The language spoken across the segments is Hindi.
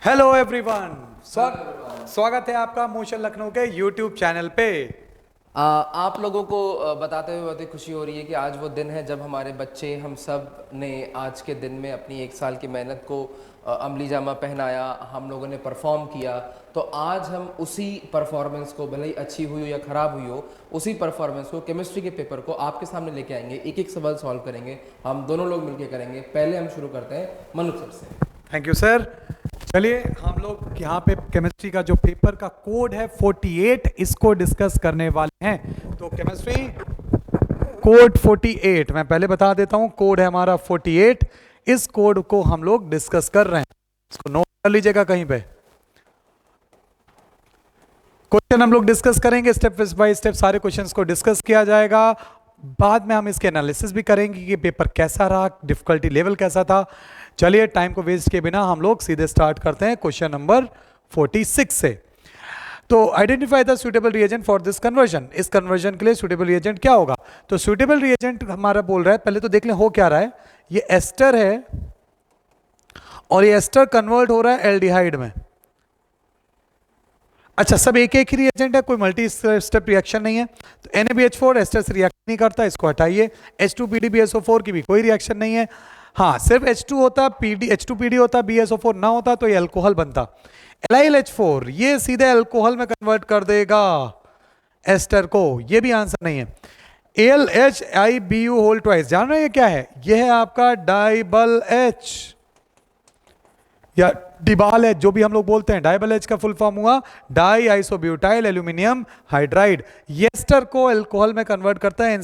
हेलो एवरीवन, स्वागत है आपका मोशन लखनऊ के यूट्यूब चैनल पे। आप लोगों को बताते हुए बहुत ही खुशी हो रही है कि आज वो दिन है जब हमारे बच्चे हम सब ने आज के दिन में अपनी 1 साल की मेहनत को अमली जामा पहनाया, हम लोगों ने परफॉर्म किया। तो आज हम उसी परफॉर्मेंस को, भले ही अच्छी हुई हो या ख़राब हुई हो, उसी परफॉर्मेंस को, केमिस्ट्री के पेपर को आपके सामने लेके आएंगे। एक एक सवाल सॉल्व करेंगे, हम दोनों लोग मिलकर करेंगे। पहले हम शुरू करते हैं मनु सर से। Thank you sir. चलिए हम लोग यहाँ पे केमिस्ट्री का जो पेपर का कोड है 48, इसको डिस्कस करने वाले हैं। तो केमिस्ट्री कोड 48 मैं पहले बता देता हूँ, कोड है हमारा 48। इस कोड को हम लोग डिस्कस कर रहे हैं, इसको नोट कर लीजिएगा कहीं पे। क्वेश्चन हम लोग डिस्कस करेंगे, स्टेप बाय स्टेप सारे क्वेश्चंस को डिस्कस किया जाएगा। बाद में हम इसके एनालिसिस भी करेंगे कि पेपर कैसा रहा, डिफिकल्टी लेवल कैसा था। चलिए टाइम को वेस्ट किए बिना हम लोग सीधे स्टार्ट करते हैं क्वेश्चन नंबर 46 से। तो identify the suitable reagent for this conversion. इस कन्वर्जन के लिए सुटेबल रिएजेंट क्या होगा? तो सुटेबल रिएजेंट हमारा बोल रहा है, पहले तो देख लें हो क्या रहा है। ये एस्टर है और ये एस्टर कन्वर्ट हो रहा है एल्डिहाइड में। अच्छा, सब एक एक ही रिएजेंट है, कोई मल्टी स्टेप रिएक्शन नहीं है। तो NaBH4 एस्टर से रिएक्ट नहीं करता, इसको हटाइए। H2PDBSO4 की भी कोई रिएक्शन नहीं है। हाँ, सिर्फ H2 होता, H2PD होता, BSO4 ना होता तो ये अल्कोहल बनता। LiLH4 ये सीधे अल्कोहल में कन्वर्ट कर देगा एस्टर को, ये भी आंसर नहीं है। ALHIBU होल ट्वाइस, जान रहे हैं ये क्या है? ये है आपका डाइबल H या डिबाल एच, जो भी हम लोग बोलते हैं। डाइबल एच का फुल फॉर्म हुआ डाई आइसोब्यूटाइल एल्यूमिनियम हाइड्राइड। ये एस्टर को अल्कोहल में कन्वर्ट करता है,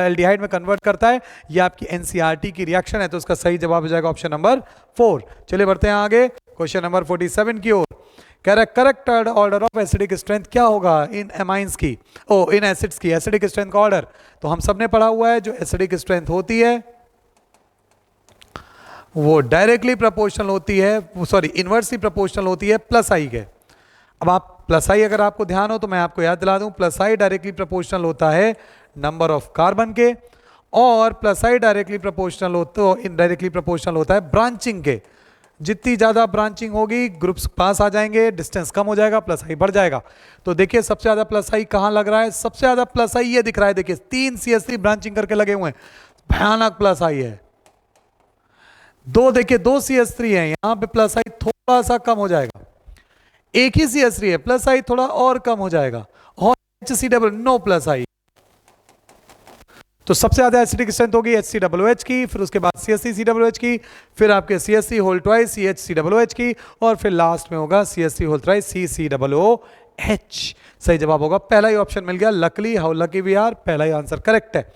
एल्डिहाइड में कन्वर्ट करता है। ये आपकी NCERT की रिएक्शन है, तो उसका सही जवाब हो जाएगा ऑप्शन नंबर 4। चलिए बढ़ते हैं आगे क्वेश्चन नंबर 47 की ओर। कह रहा है correct order of acidic strength क्या होगा इन एमाइंस की, इन एसिड्स की एसिडिक स्ट्रेंथ का ऑर्डर। तो हम सबने पढ़ा हुआ है, जो एसिडिक स्ट्रेंथ होती है वो डायरेक्टली प्रोपोर्शनल होती है, सॉरी इनवर्सली प्रोपोर्शनल होती है प्लस आई के। अब आप प्लस आई, अगर आपको ध्यान हो तो मैं आपको याद दिला दूं, प्लस आई डायरेक्टली प्रोपोर्शनल होता है नंबर ऑफ कार्बन के, और प्लस आई डायरेक्टली प्रोपोर्शनल होता, इनडायरेक्टली प्रोपोर्शनल होता है ब्रांचिंग के। जितनी ज्यादा ब्रांचिंग होगी, ग्रुप्स पास आ जाएंगे, डिस्टेंस कम हो जाएगा, प्लस आई बढ़ जाएगा। तो देखिए सबसे ज्यादा प्लस आई कहां लग रहा है? सबसे ज्यादा प्लस आई ये दिख रहा है, देखिए 3 CH3 ब्रांचिंग करके लगे हुए हैं, भयानक प्लस आई है। देखिए 2 CH3 है, यहां पे प्लस आई थोड़ा सा कम हो जाएगा। एक ही CH3 है, प्लस आई थोड़ा और कम हो जाएगा, और HCl नो प्लस आई। तो सबसे ज्यादा एसिडिक स्ट्रेंथ होगी HCOOH की, फिर उसके बाद CH3COOH की, फिर आपके CH3 होल ट्वाइस CHCOOH की, और फिर लास्ट में होगा CH3 होल ट्वाइस CCOOH। सही जवाब होगा पहला ही ऑप्शन मिल गया। Luckily, how lucky we are, पहला ही आंसर करेक्ट है।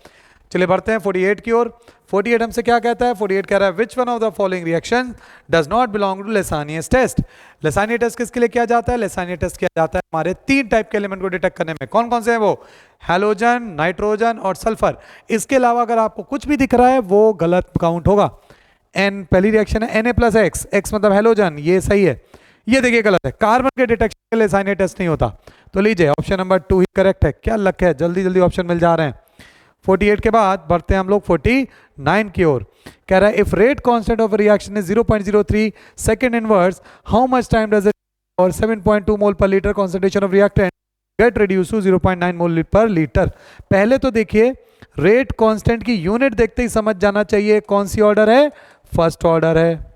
चलिए बढ़ते हैं 48 की ओर। 48 हमसे क्या कहता है? 48 कह रहा है which one of the following reaction does not belong to Lassaigne's test. Lassaigne's test किसके लिए किया जाता है? लेसानियस टेस्ट किया जाता है हमारे 3 टाइप के एलिमेंट को डिटेक्ट करने में। कौन कौन से हैं वो? हैलोजन, नाइट्रोजन और सल्फर। इसके अलावा अगर आपको कुछ भी दिख रहा है वो गलत काउंट होगा। एन पहली रिएक्शन है Na+X, X मतलब हैलोजन, ये सही है। ये देखिए गलत है, कार्बन के डिटेक्शन के लिए लेसानियस टेस्ट नहीं होता। तो लीजिए ऑप्शन नंबर 2 ही करेक्ट है। क्या लक है, जल्दी जल्दी ऑप्शन मिल जा रहे हैं। 48 के बाद बढ़ते हैं हम लोग 49 की ओर। कह रहा है if rate constant of reaction is 0.03 second inverse, how much time does it और 7.2 mole per litre concentration of reactant get reduce to 0.9 mole per litre. पहले तो देखिए रेट कांस्टेंट की यूनिट देखते ही समझ जाना चाहिए कौन सी ऑर्डर है, फर्स्ट ऑर्डर है।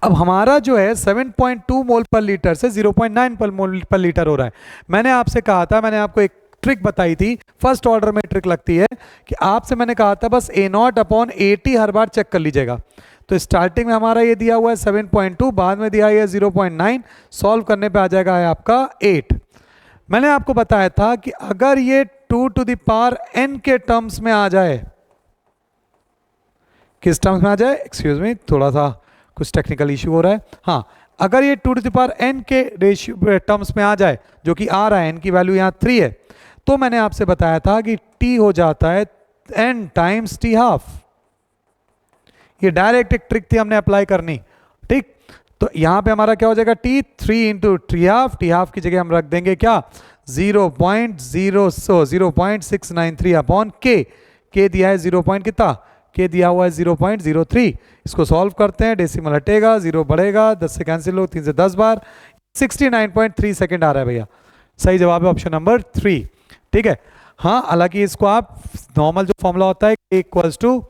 अब हमारा जो है 7.2 मोल पर लीटर से 0.9 मोल पर लीटर हो रहा है। मैंने आपसे कहा था, मैंने आपको एक ट्रिक बताई थी, फर्स्ट ऑर्डर में ट्रिक लगती है कि आपसे मैंने कहा था बस A0/80 हर बार चेक कर लीजिएगा। तो स्टार्टिंग में हमारा ये दिया हुआ है 7.2, बाद में दिया है 0.9, सॉल्व करने पे आ जाएगा है आपका 8। मैंने आपको बताया था कि अगर ये 2 टू द पावर n के टर्म्स में आ जाए, किस टर्म्स में आ जाए, एक्सक्यूज मी, थोड़ा सा कुछ टेक्निकल इश्यू हो रहा है। हाँ, अगर ये 2 टू द पावर n के रेशियो टर्म्स में आ जाए, जो कि आ रहा है, n की वैल्यू यहाँ 3 है, तो मैंने आपसे बताया था कि t हो जाता है n टाइम्स t12। ये डायरेक्ट एक ट्रिक थी, हमने अप्लाई करनी, ठीक। तो यहां पे हमारा क्या हो जाएगा? t 3 इंटू t12 की जगह हम रख देंगे क्या? 0.693 अपॉन k दिया है 0. कितना के दिया हुआ है 0.03। इसको सॉल्व करते हैं, डेसिमल हटेगा, 0 बढ़ेगा, 10 से कैंसिल हो, 3 से 10 बार, 69.3 सेकेंड आ रहा है भैया। सही जवाब है ऑप्शन नंबर 3। ठीक है। हाँ, हालांकि इसको आप नॉर्मल जो फॉर्मूला होता है k equals to,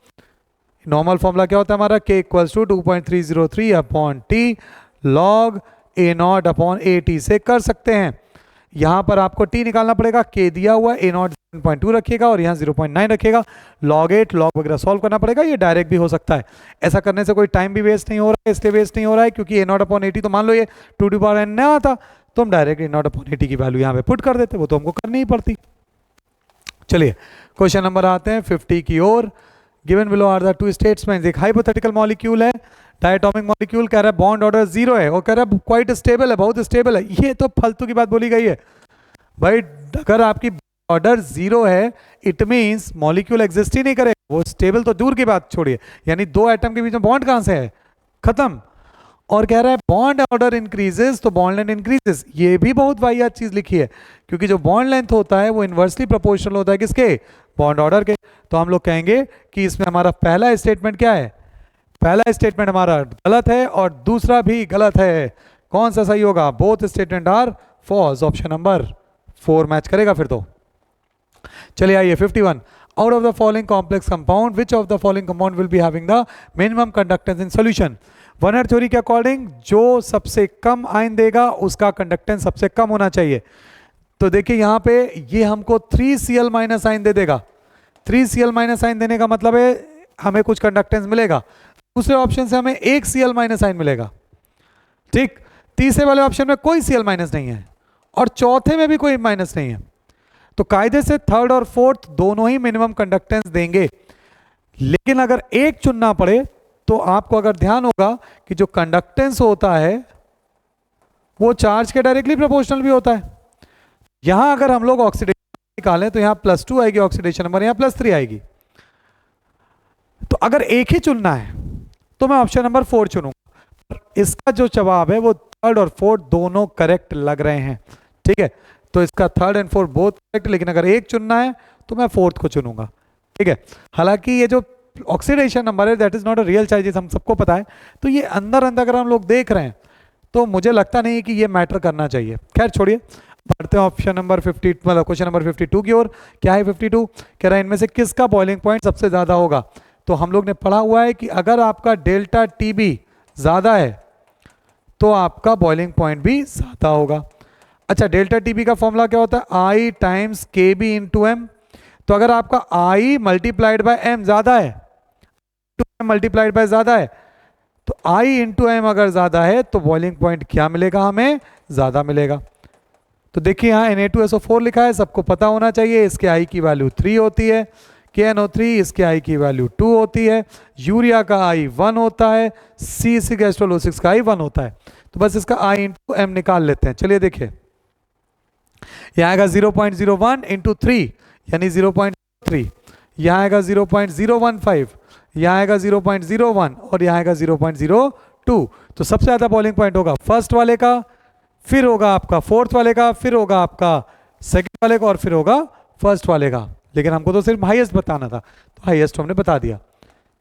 normal formula क्या होता है हमारा, k equals to 2.303 upon t log a naught upon A T से कर सकते हैं। यहाँ पर आपको t निकालना पड़ेगा, k दिया हुआ a नॉट 7.2 रखिएगा और यहाँ 0.9 रखिएगा, log 8 log वगैरह सॉल्व करना पड़ेगा। ये डायरेक्ट भी हो सकता है, ऐसा करने से कोई टाइम भी वेस्ट नहीं हो रहा है, इसलिए वेस्ट नहीं हो रहा है क्योंकि a नॉट अपॉन 80 तो मान लो ये 2 टू पावर n ना आता तो हम डायरेक्ट a नॉट अपॉन 80 की वैल्यू यहाँ पे पुट कर देते, वो तो हमको करनी ही पड़ती। चलिए क्वेश्चन नंबर आते हैं 50 की ओर। Given below are the two statements. एक हाइपोथेटिकल मॉलिक्यूल है, डायटोमिक मॉलिक्यूल, कह रहा है बॉन्ड ऑर्डर 0 है और कह रहा है क्वाइट स्टेबल है, बहुत स्टेबल है। ये तो फालतू की बात बोली गई है भाई। अगर आपकी ऑर्डर 0 है इट मींस मॉलिक्यूल एग्जिस्ट ही नहीं करेगा, वो स्टेबल तो दूर की बात छोड़िए, यानी दो एटम के बीच में बॉन्ड कहां से है, खत्म। और कह रहा है बॉन्ड ऑर्डर इंक्रीजेस तो बॉन्ड लेंथ इंक्रीजेस, ये भी बहुत वाहियात चीज लिखी है क्योंकि जो बॉन्ड लेंथ होता है वो इन्वर्सली प्रोपोर्शनल होता है किसके, बॉन्ड ऑर्डर के। तो हम लोग कहेंगे कि इसमें हमारा पहला स्टेटमेंट क्या है, पहला स्टेटमेंट हमारा गलत है और दूसरा भी गलत है। कौन सा सही होगा, both statement are false, option number 4 match करेगा फिर तो। चलिए आइए 51। Out of the following complex compound which of the following compound will be having the minimum conductance in solution. Werner theory के अकॉर्डिंग जो सबसे कम आयन देगा उसका कंडक्टेंस सबसे कम होना चाहिए। तो देखिए यहाँ पे ये हमको 3Cl माइनस आयन दे देगा, 3Cl माइनस आयन देने का मतलब है हमें कुछ कंडक्टेंस मिलेगा। दूसरे ऑप्शन से हमें 1Cl माइनस आयन मिलेगा, ठीक। तीसरे वाले ऑप्शन में कोई Cl माइनस नहीं है और चौथे में भी कोई माइनस नहीं है, तो कायदे से थर्ड और फोर्थ दोनों ही मिनिमम कंडक्टेंस देंगे। लेकिन अगर एक चुनना पड़े तो आपको अगर ध्यान होगा कि जो कंडक्टेंस होता है वो चार्ज के डायरेक्टली प्रोपोर्शनल भी होता है। यहां अगर हम लोग ऑक्सीडेशन निकालें तो यहां +2 आएगी ऑक्सीडेशन नंबर, यहां +3 आएगी। तो अगर एक ही चुनना है तो मैं ऑप्शन नंबर 4 चुनूंगा। इसका जो जवाब है वो थर्ड और फोर्थ दोनों करेक्ट लग रहे हैं, ठीक है। तो इसका third and fourth both correct, लेकिन अगर एक चुनना है तो मैं फोर्थ को चुनूंगा, ठीक है। हालांकि ये जो ऑक्सीडेशन नंबर है that is not a real charges, हम सबको पता है। तो ये अंदर अंदर अगर हम लोग देख रहे हैं तो मुझे लगता नहीं कि ये मैटर करना चाहिए। खैर छोड़िए, बढ़ते हैं ऑप्शन नंबर 50 मतलब क्वेश्चन नंबर 52 की ओर। क्या है 52, कह रहा है इनमें से किसका बॉइलिंग पॉइंट सबसे ज्यादा होगा। तो हम लोग ने पढ़ा हुआ है कि अगर आपका डेल्टा टीबी ज्यादा है तो आपका बॉइलिंग पॉइंट भी ज्यादा होगा। अच्छा, डेल्टा टीबी का फॉर्मूला क्या होता है, आई टाइम्स के बी इंटू एम। तो अगर आपका आई मल्टीप्लाइड बाय एम ज्यादा है, मल्टीप्लाइड बाय ज्यादा है, तो आई इंटू एम अगर ज्यादा है तो बॉइलिंग पॉइंट क्या मिलेगा, हमें ज्यादा मिलेगा। तो देखिए यहाँ Na2SO4 लिखा है, सबको पता होना चाहिए इसके आई की वैल्यू 3 होती है, KNO3 इसके आई की वैल्यू 2 होती है, यूरिया का आई 1 होता है, C6H12O6 का आई 1 होता है। तो बस इसका आई इंटू एम निकाल लेते हैं। चलिए देखिए, यहाँ आएगा 0.01 इंटू 3 यानी 0.3, यहाँ आएगा 0.015, यहाँ आएगा 0.01 और यहाँ आएगा 0.02। तो सबसे ज़्यादा बॉइलिंग पॉइंट होगा फर्स्ट वाले का, फिर होगा आपका फोर्थ वाले का, फिर होगा आपका सेकंड वाले का और फिर होगा फर्स्ट वाले का। लेकिन हमको तो सिर्फ हाईएस्ट बताना था, तो हाईएस्ट हमने बता दिया।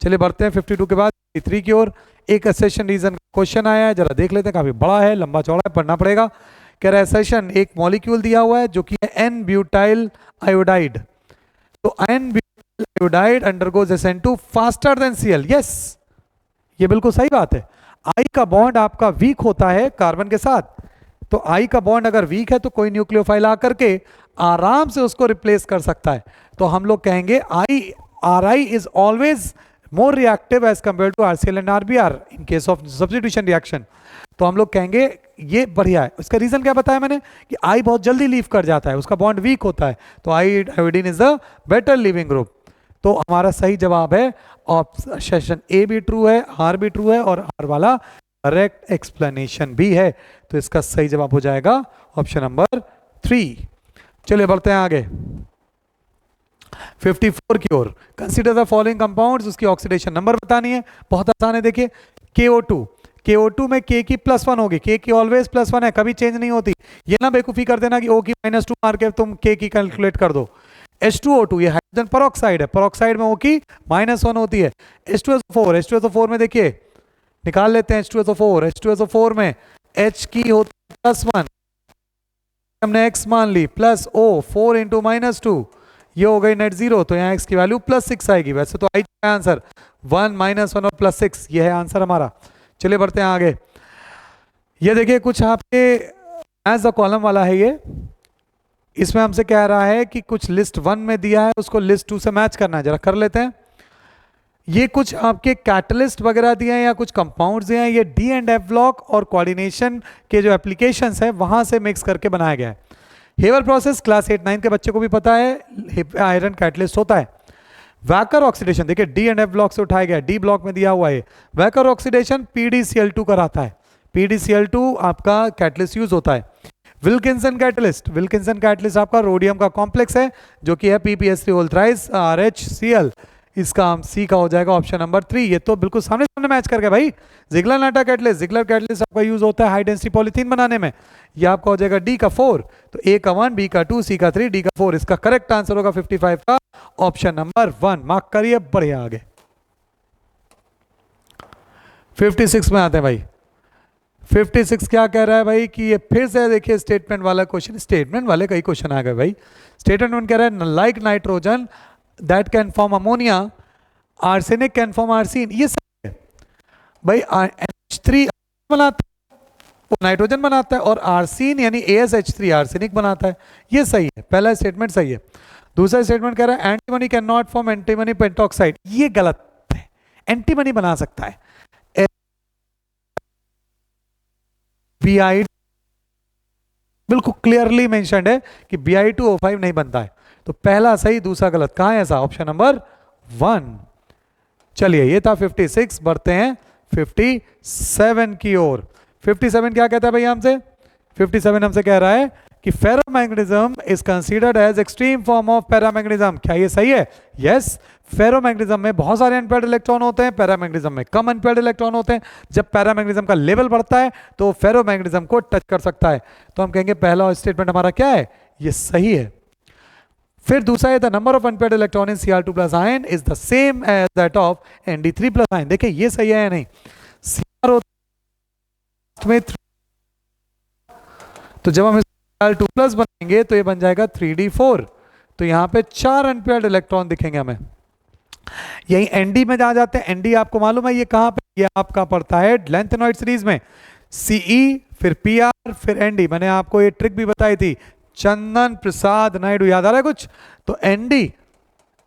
चलिए बढ़ते हैं 52 के बाद 53 की ओर। एक एसेशन रीजन क्वेश्चन आया है, जरा देख लेते हैं, काफी बड़ा है, लंबा चौड़ा है, पढ़ना पड़ेगा। कह रहा है एसेशन, एक मॉलिक्यूल दिया हुआ है जो कि है एन ब्यूटाइल आयोडाइड। तो N butyl iodide undergoes SN2 faster than Cl। Yes, ये बिल्कुल सही बात है। आई का बॉन्ड आपका वीक होता है कार्बन के साथ, तो आई का बॉन्ड अगर वीक है तो कोई न्यूक्लियोफाइल आकर के आराम से उसको रिप्लेस कर सकता है। तो हम लोग कहेंगे RI is always more reactive as compare to RCl and RBr in case of substitution reaction. तो हम लोग कहेंगे ये बढ़िया है। इसका रीजन क्या बताया मैंने कि आई बहुत जल्दी लीव कर जाता है, उसका बॉन्ड वीक होता है, तो iodine is a better leaving group. तो हमारा सही जवाब है ऑप्शन ए भी ट्रू है, आर भी ट्रू है और आर वाला करेक्ट एक्सप्लेनेशन भी है। तो इसका सही जवाब हो जाएगा ऑप्शन नंबर 3। चलिए बढ़ते हैं आगे 54 की ओर। कंसीडर द फॉलोइंग कंपाउंड्स, उसकी ऑक्सीडेशन नंबर बतानी है, बहुत आसान है। देखिए KO2 में K की +1 होगी, K की ऑलवेज +1 है, कभी चेंज नहीं होती। ये ना बेवकूफी कर देना कि O की -2 मार के तुम K की कैलकुलेट कर दो। H2O2 ये पेरोक्साइड है, पेरोक्साइड में O की -1 होती है। H2SO4, H2SO4 में देखिए निकाल लेते हैं H2SO4, H2SO4 में H की होती है +1, हमने x मान ली, प्लस O 4 इंटू -2, ये हो गई नेट जीरो, तो यहाँ x की वैल्यू +6 आएगी। वैसे तो आई आंसर 1 -1 और +6, ये है आंसर हमारा। चलिए बढ़ते हैं आगे। ये देखिए कुछ आपके एज अ कॉलम वाला है ये, इसमें हमसे कह रहा है कि कुछ लिस्ट 1 में दिया है उसको लिस्ट 2 से मैच करना है, जरा कर लेते हैं। ये कुछ आपके कैटलिस्ट वगैरह दिए हैं या कुछ कंपाउंड्स दिए हैं, ये डी एंड एफ ब्लॉक और कोऑर्डिनेशन के जो एप्लीकेशंस है वहां से मिक्स करके बनाया गया है। हेवर प्रोसेस क्लास 8-9 के बच्चे को भी पता है, आयरन कैटलिस्ट होता है। वैकर ऑक्सीडेशन देखिए डी एंड एफ ब्लॉक से उठाया गया, डी ब्लॉक में दिया हुआ है। वैकर ऑक्सीडेशन PDCl2 कराता है, PDCl2 आपका कैटलिस्ट यूज होता है। विल्किंसन कैटलिस्ट, विल्किंसन कैटलिस्ट आपका रोडियम का कॉम्प्लेक्स है जो कि है PPS3 होल थ्राइस RHCl, इसका हम सी का हो जाएगा ऑप्शन नंबर 3। ये तो बिल्कुल सामने सामने मैच कर गया भाई। Ziegler Natta catalyst, Ziegler catalyst आपका यूज होता है हाई डेंसिटी पॉलीथीन बनाने में, ये आपका हो जाएगा डी का 4, तो ए का 1, बी का 2, सी का 3, डी का 4, इसका करेक्ट आंसर होगा 55 का ऑप्शन नंबर 1। मार्क करिए, बढ़िया आगे। 56 में आते हैं भाई। 56 क्या कह रहा है भाई कि ये फिर से देखिए स्टेटमेंट वाला क्वेश्चन, स्टेटमेंट वाले कई क्वेश्चन आ गए भाई। स्टेटमेंट में कह रहा है like nitrogen that can form ammonia arsenic can form arsine, ये सही है भाई। H3 बनाता है, वो नाइट्रोजन बनाता है, और आर्सीन यानी AsH3 आर्सेनिक बनाता है, ये सही है। पहला स्टेटमेंट सही है। दूसरा स्टेटमेंट कह रहा है antimony can not form antimony pentoxide, ये गलत है। एंटीमनी बना सकता है Bi, बिल्कुल क्लियरली मेंशन्ड है कि Bi2O5 नहीं बनता है, तो पहला सही दूसरा गलत। कहां है ऐसा? Option number 1। चलिए ये था 56, बढ़ते हैं 57 की ओर। 57 क्या कहता है भैया हमसे? 57 हमसे कह रहा है कि ferromagnetism is considered as extreme form of paramagnetism, क्या ये सही है? यस, फेरोमैग्नेटिज्म में बहुत सारे अनपेयर्ड इलेक्ट्रॉन होते हैं, पैरामैग्नेटिज्म में कम अनपेयर्ड इलेक्ट्रॉन होते हैं। जब पैरामैग्नेटिज्म का लेवल बढ़ता है तो फेरोमैग्नेटिज्म को टच कर सकता है, तो हम कहेंगे पहला स्टेटमेंट हमारा क्या है? ये सही है। फिर दूसरा है the number of unpaired electron in Cr2 plus ion is the same as that of Nd3 plus ion. देखिए ये सही है या नहीं? Cr में तो जब हम Cr2 प्लस बनाएंगे तो ये बन जाएगा 3d4, तो यहां पे 4 अनपेयर्ड इलेक्ट्रॉन दिखेंगे हमें। यही Nd में जा जाते हैं। Nd आपको मालूम है ये कहां पे? ये आपका पड़ता है लेंथेनॉइड सीरीज में, Ce फिर Pr फिर Nd। मैंने आपको ये ट्रिक भी बताई थी, चंदन प्रसाद नायडू, याद आ रहा है कुछ? तो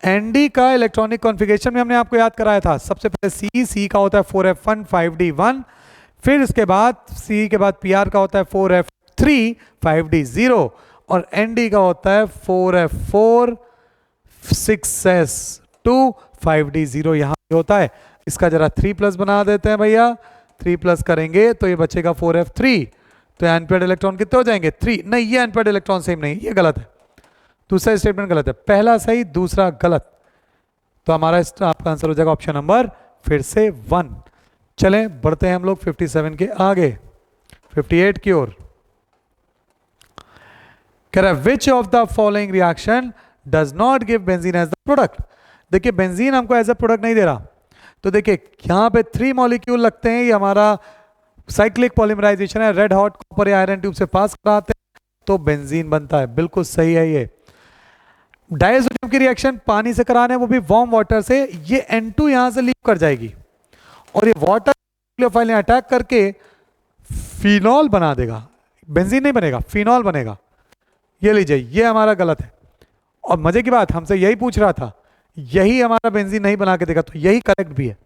Nd का इलेक्ट्रॉनिक कॉन्फ़िगरेशन में हमने आपको याद कराया था। सबसे पहले C का होता है 4f1 5d1, फिर इसके बाद C के बाद Pr का होता है 4f3 5d0, और Nd का होता है 4f4 6s2 5d0, यहां होता है। इसका जरा 3+ बना देते हैं भैया, 3+ करेंगे तो ये बचेगा 4f3, तो अनपेयर्ड इलेक्ट्रॉन कितने हो जाएंगे? 3। नहीं, ये अनपेयर्ड इलेक्ट्रॉन सेम नहीं, ये गलत है। दूसरा स्टेटमेंट गलत है, पहला सही दूसरा गलत, तो हमारा आपका आंसर हो जाएगा ऑप्शन नंबर फिर से 1। चलें बढ़ते हैं हम लोग 57 के आगे, 58 की ओर। कह रहा है which of the following reaction does not give benzene as the product. देखिए बेंजीन हमको एज अ प्रोडक्ट नहीं दे रहा, तो देखिए यहां पे 3 मॉलिक्यूल लगते हैं, ये हमारा साइक्लिक पॉलीमराइजेशन है, रेड हॉट कॉपर या आयरन ट्यूब से पास कराते हैं तो बेंजीन बनता है, बिल्कुल सही है। ये डायजोनियम की रिएक्शन पानी से कराने, वो भी वार्म वाटर से, ये N2 यहां से लीक कर जाएगी और ये वाटर न्यूक्लियोफाइल ने अटैक करके फिनॉल बना देगा, बेंजीन नहीं बनेगा, फिनॉल बनेगा। ये लीजिए, ये हमारा गलत है। और मजे की बात हमसे यही पूछ रहा था, यही हमारा बेंजीन नहीं बना के देगा, तो यही करेक्ट भी है।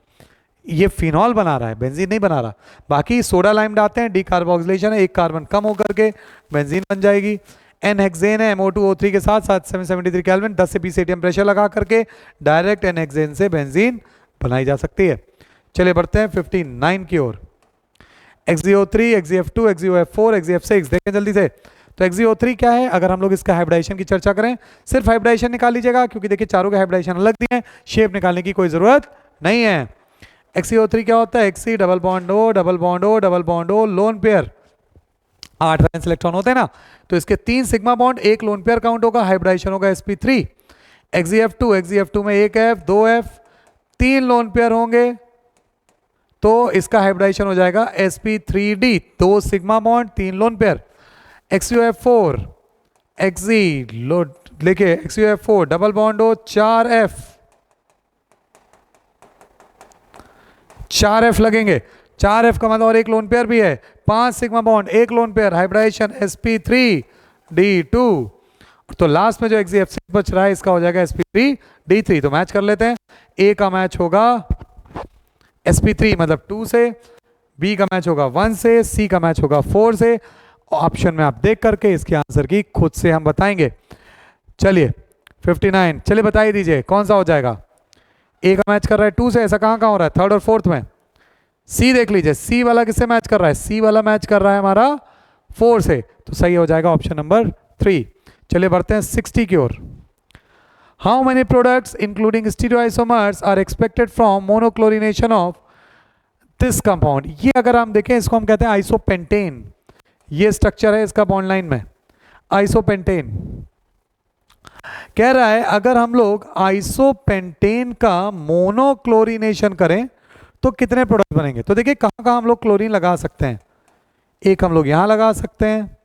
ये फिनॉल बना रहा है, बेंजीन नहीं बना रहा। बाकी सोडा लाइम डालते हैं, डीकार्बोक्सिलेशन है, एक कार्बन कम होकर के बेंजीन बन जाएगी। एन हेक्सेन है MO2O3 के साथ 773 केल्विन, 10 से 20 atm प्रेशर लगा करके डायरेक्ट एन हेक्सेन से बेंजीन बनाई जा सकती है। चलिए बढ़ते हैं 59 की ओर। XeO3, XeF2, XeOF4, XeF6 देखें जल्दी से। तो XeO3 क्या है? अगर हम लोग इसका हाइब्रिडाइजेशन की चर्चा करें, सिर्फ हाइब्रिडाइजेशन निकाल लीजिएगा, क्योंकि देखिए चारों के हाइब्रिडाइजेशन अलग दिए हैं, शेप निकालने की कोई जरूरत नहीं है। XeO3 क्या होता है? Xe double bond O double bond O double bond O lone pair, 8 valence electron होते हैं ना, तो इसके 3 सिग्मा बॉन्ड, एक लोन पेयर काउंट होगा, हाइब्रिडाइजेशन होगा sp3। XeF2 में एक F, दो F, तीन लोन पेयर होंगे तो इसका हाइब्रिडाइजेशन हो जाएगा sp3d, दो सिग्मा बॉन्ड, तीन lone pair. XuF4 Xe load लिखे, XuF4 डबल बॉन्ड हो, चार F लगेंगे, चार F का मतलब और एक लोन पेयर भी है, पांच सिग्मा बॉन्ड, एक लोन पेयर, हाइब्रिडाइजेशन sp3d2। तो लास्ट में जो XeF6 बच रहा है इसका हो जाएगा sp3d3। तो मैच कर लेते हैं, A का मैच होगा sp3 मतलब 2 से, B का मैच होगा 1 से, C का मैच होगा 4 से। ऑप्शन में आप देख करके इसके आंसर की खुद से हम बताएंगे। चलिए 59, चलिए बताइए दीजिए कौन सा हो जाएगा। A का मैच कर रहा है 2 से, ऐसा कहाँ कहाँ हो रहा है, थर्ड और फोर्थ में। C देख लीजिए, C वाला किससे मैच कर रहा है, C वाला मैच कर रहा है हमारा 4 से, तो सही हो जाएगा ऑप्शन नंबर 3। चलिए बढ़ते हैं 60 की ओर। How many products including stereoisomers are expected from monochlorination of this compound. ये अगर हम देखें इसको हम कहते हैं आइसोपेंटेन, ये स्ट्रक्चर है इसका बॉन्ड लाइन में, आइसोपेंटेन। कह रहा है अगर हम लोग आइसोपेंटेन का मोनोक्लोरिनेशन करें तो कितने प्रोडक्ट बनेंगे। तो देखिए कहाँ कहाँ हम लोग क्लोरीन लगा सकते हैं, एक हम लोग यहाँ लगा सकते हैं,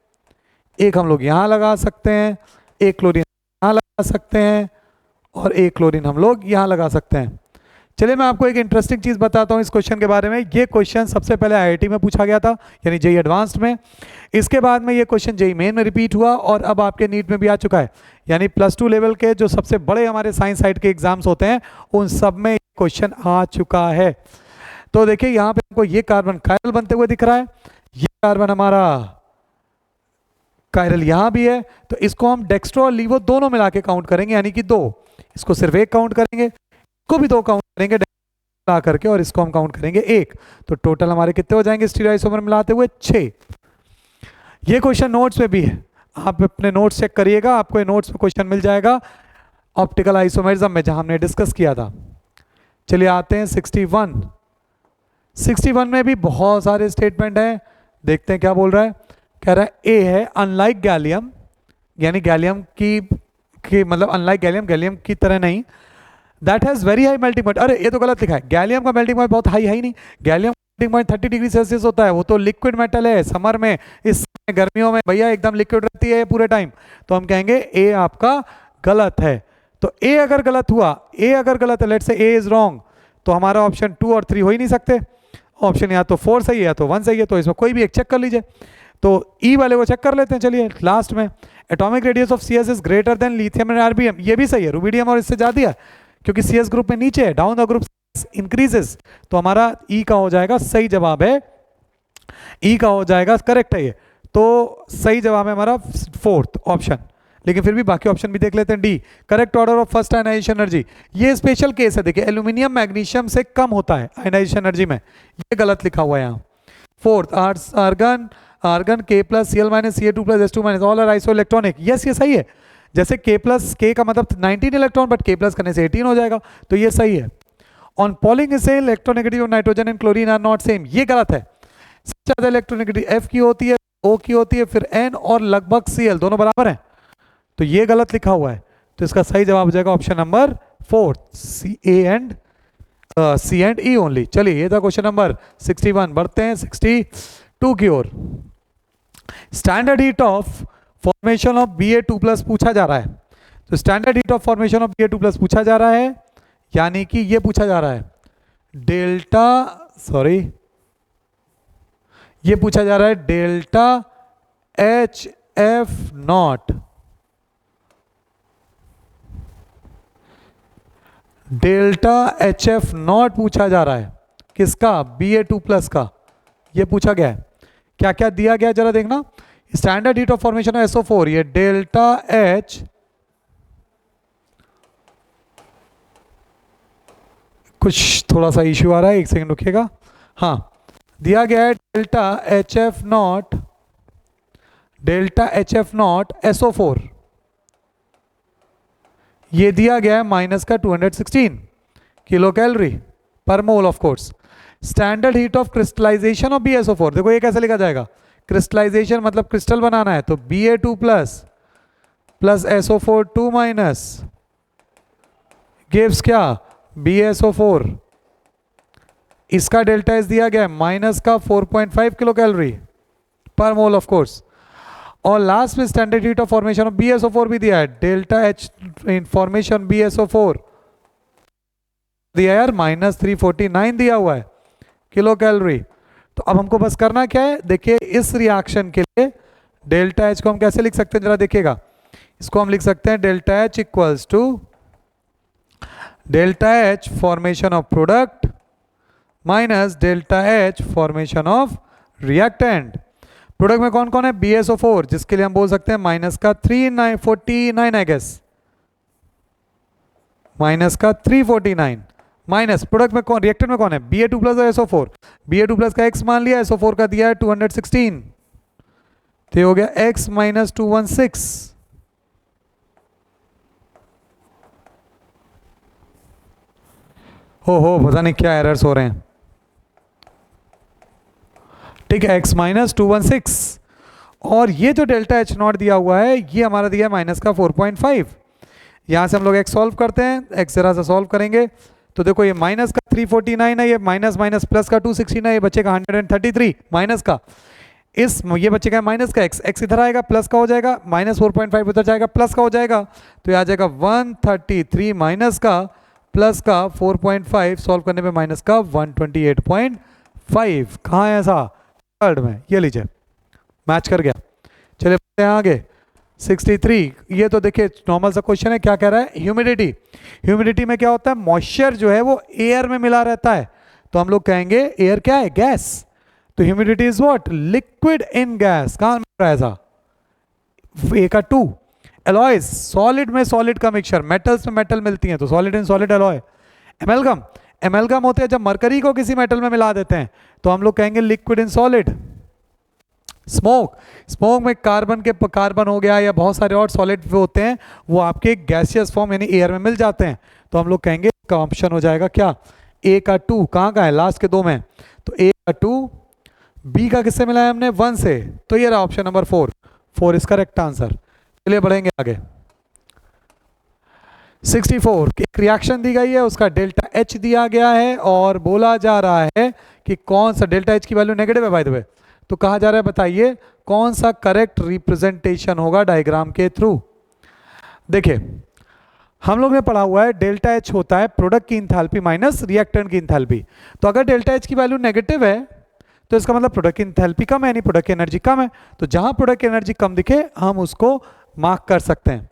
एक हम लोग यहाँ लगा सकते हैं, एक क्लोरीन यहाँ लगा सकते हैं, और एक क्लोरीन हम लोग यहाँ लगा सकते हैं। चलिए मैं आपको एक इंटरेस्टिंग चीज़ बताता हूँ इस क्वेश्चन के बारे में। ये क्वेश्चन सबसे पहले आईआईटी में पूछा गया था, यानी जेई एडवांस्ड में। इसके बाद में ये क्वेश्चन जेई मेन में रिपीट हुआ और अब आपके नीट में भी आ चुका है, यानी +2 लेवल के जो सबसे बड़े हमारे साइंस साइड के एग्जाम्स होते हैं उन सब में क्वेश्चन आ चुका है। तो देखिए यहाँ पे हमको ये कार्बन कायरल बनते हुए दिख रहा है, ये कार्बन हमारा कायरल यहाँ भी है, तो इसको हम डेक्स्ट्रो और लीवो दोनों मिला के काउंट करेंगे, यानी कि 2। इसको सिर्फ एक काउंट करेंगे, इसको भी 2 काउंट करेंगे मिला करके, और इसको हम काउंट करेंगे 1। तो टोटल हमारे कितने हो जाएंगे स्टीरियोआइसोमर मिलाते हुए, 6। ये क्वेश्चन नोट्स में भी है, आप अपने नोट्स चेक करिएगा, आपको नोट्स में क्वेश्चन मिल जाएगा ऑप्टिकल आइसोमेरिज्म में जहां हमने डिस्कस किया था। चलिए आते हैं 61। 61 में भी बहुत सारे स्टेटमेंट हैं, देखते हैं क्या बोल रहा है। कह रहा है ए है अनलाइक गैलियम, यानी गैलियम की मतलब अनलाइक गैलियम, गैलियम की तरह नहीं, that has very high melting point. अरे ये तो गलत लिखा है, गैलियम का मेल्टिंग पॉइंट बहुत हाई है ही नहीं, gallium melting point 30 degree Celsius होता है, वो तो लिक्विड मेटल है। समर में, इस समय गर्मियों में भैया एकदम लिक्विड रहती है पूरे टाइम, तो हम कहेंगे ए आपका गलत है। तो ए अगर गलत हुआ, ए अगर गलत है, let's say A is wrong, तो हमारा ऑप्शन 2 और 3 हो ही नहीं सकते। ऑप्शन या तो 4 सही है या तो 1 सही है, तो इसमें कोई भी एक चेक कर लीजिए। तो ई वाले को चेक कर लेते हैं। चलिए लास्ट में, atomic radius of CS is greater than lithium and RBM, ये भी सही है, रुबिडियम और इससे ज्यादा है, क्योंकि सीएस ग्रुप में नीचे है, डाउन द ग्रुप इंक्रीजेस, तो हमारा ई का हो जाएगा सही जवाब है, ई का हो जाएगा करेक्ट है ये, तो सही जवाब है हमारा 4th ऑप्शन। लेकिन फिर भी बाकी ऑप्शन भी देख लेते हैं। D, correct order of first ionization energy, ये स्पेशल केस है, देखिए एल्यूमिनियम मैग्नीशियम से कम होता है आयनाइजेशन एनर्जी में, ये गलत लिखा हुआ है यहाँ। 4th, argon K plus Cl minus Ca2 plus S2 minus all are isoelectronic, yes ये सही है। जैसे K प्लस K का मतलब 19 इलेक्ट्रॉन, बट K प्लस करने से 18 हो जाएगा, तो ये सही है। ऑन पॉलिंग से electronegative of nitrogen and chlorine are not same, ये गलत है। सबसे ज्यादा इलेक्ट्रोनेगेटिव F की होती है, O की होती है, फिर N और लगभग Cl दोनों बराबर हैं, तो ये गलत लिखा हुआ है। तो इसका सही जवाब हो जाएगा option number 4, C and E only. चलिए ये था क्वेश्चन नंबर 61। बढ़ते हैं 62 की ओर। Standard heat of formation of Ba2+ पूछा जा रहा है। तो standard heat of formation of Ba2+ पूछा जा रहा है, यानी कि ये पूछा जा रहा है ये पूछा जा रहा है डेल्टा HF0, डेल्टा HF0 पूछा जा रहा है, किसका, Ba2+ का, ये पूछा गया है। क्या क्या दिया गया जरा देखना। Standard heat of formation of SO4, ये डेल्टा H, कुछ थोड़ा सा इश्यू आ रहा है, एक सेकंड रुकिएगा। हाँ, दिया गया है डेल्टा HF0 SO4, ये दिया गया है -216 kilo calorie per mole of course. Standard heat of crystallization of BaSO4, देखो ये कैसे लिखा जाएगा, क्रिस्टलाइजेशन मतलब क्रिस्टल बनाना है, तो Ba2+ प्लस SO4 2- गिव्स क्या, BSO4, इसका डेल्टा एच दिया गया है माइनस का 4.5 kilo calorie per mole of course, और लास्ट में standard heat of formation of BSO4 भी दिया है, delta H in formation BSO4 दिया यार -349 दिया हुआ है किलो कैलोरी। तो अब हमको बस करना क्या है, देखिए इस रिएक्शन के लिए डेल्टा एच को हम कैसे लिख सकते हैं जरा देखिएगा, इसको हम लिख सकते हैं delta H equals to delta H formation of product minus delta H formation of reactant. Product में कौन कौन है, BSO4 जिसके लिए हम बोल सकते हैं माइनस का 349 आई गेस, माइनस का 349 माइनस प्रोडक्ट में कौन, रिएक्टेंट में कौन है, Ba2 प्लस और SO4, Ba2 प्लस का x मान लिया, SO4 का दिया है 216, तो ये हो गया x माइनस 216। हो पता नहीं क्या एरर्स हो रहे हैं, ठीक है x माइनस 216, और ये जो डेल्टा एच नॉट दिया हुआ है ये हमारा दिया है माइनस का 4.5। यहां से हम लोग x सॉल्व करते हैं, x जरा सा सॉल्व करेंगे तो देखो ये माइनस का 349 है, ये माइनस माइनस प्लस का 216 है, ये बचेगा 133 माइनस का, इस ये बचेगा माइनस का x इधर आएगा प्लस का हो जाएगा, माइनस 4.5 उधर जाएगा प्लस का हो जाएगा, तो ये आ जाएगा 133 माइनस का प्लस का 4.5, सॉल्व करने पे माइनस का 128.5। कहाँ है ऐसा, थर्ड में, ये लीजिए मैच कर गया। चलिए बढ़ते हैं आगे 63, ये तो देखिए नॉर्मल सा क्वेश्चन है, क्या कह रहा है, ह्यूमिडिटी। ह्यूमिडिटी में क्या होता है, मॉइस्चर जो है वो एयर में मिला रहता है, तो हम लोग कहेंगे एयर क्या है, गैस, तो humidity is what, liquid in gas. कहाँ मिल रहा है ऐसा, ए का 2। एलॉयज, सॉलिड में सॉलिड का मिक्सचर, मेटल्स में मेटल मिलती हैं तो सॉलिड इन सॉलिड एलॉय। एमेलगम, एमेलगम होते हैं जब मरकरी को किसी मेटल में मिला देते हैं तो हम लोग कहेंगे liquid in solid. Smoke, smoke में कार्बन के कार्बन हो गया या बहुत सारे और सॉलिड होते हैं वो आपके गैसियस फॉर्म यानी एयर में मिल जाते हैं, तो हम लोग कहेंगे इसका ऑप्शन हो जाएगा क्या, ए का 2। कहाँ का है, लास्ट के 2 में, तो ए का 2, बी का किससे मिला है हमने, 1 से, तो ये रहा option number 4 is correct answer. चलिए बढ़ेंगे आगे 64, एक रिएक्शन दी गई है उसका डेल्टा एच दिया गया है और बोला जा रहा है कि कौन सा, डेल्टा एच की वैल्यू नेगेटिव है बाय द वे, तो कहा जा रहा है बताइए कौन सा करेक्ट रिप्रेजेंटेशन होगा डायग्राम के थ्रू। देखिए हम लोग ने पढ़ा हुआ है डेल्टा एच होता है प्रोडक्ट की इंथैल्पी माइनस रिएक्टेंट की इंथैल्पी, तो अगर डेल्टा एच की वैल्यू नेगेटिव है तो इसका मतलब प्रोडक्ट की इंथैल्पी कम है यानी प्रोडक्ट की एनर्जी कम है, तो जहां प्रोडक्ट की एनर्जी कम दिखे हम उसको मार्क कर सकते हैं।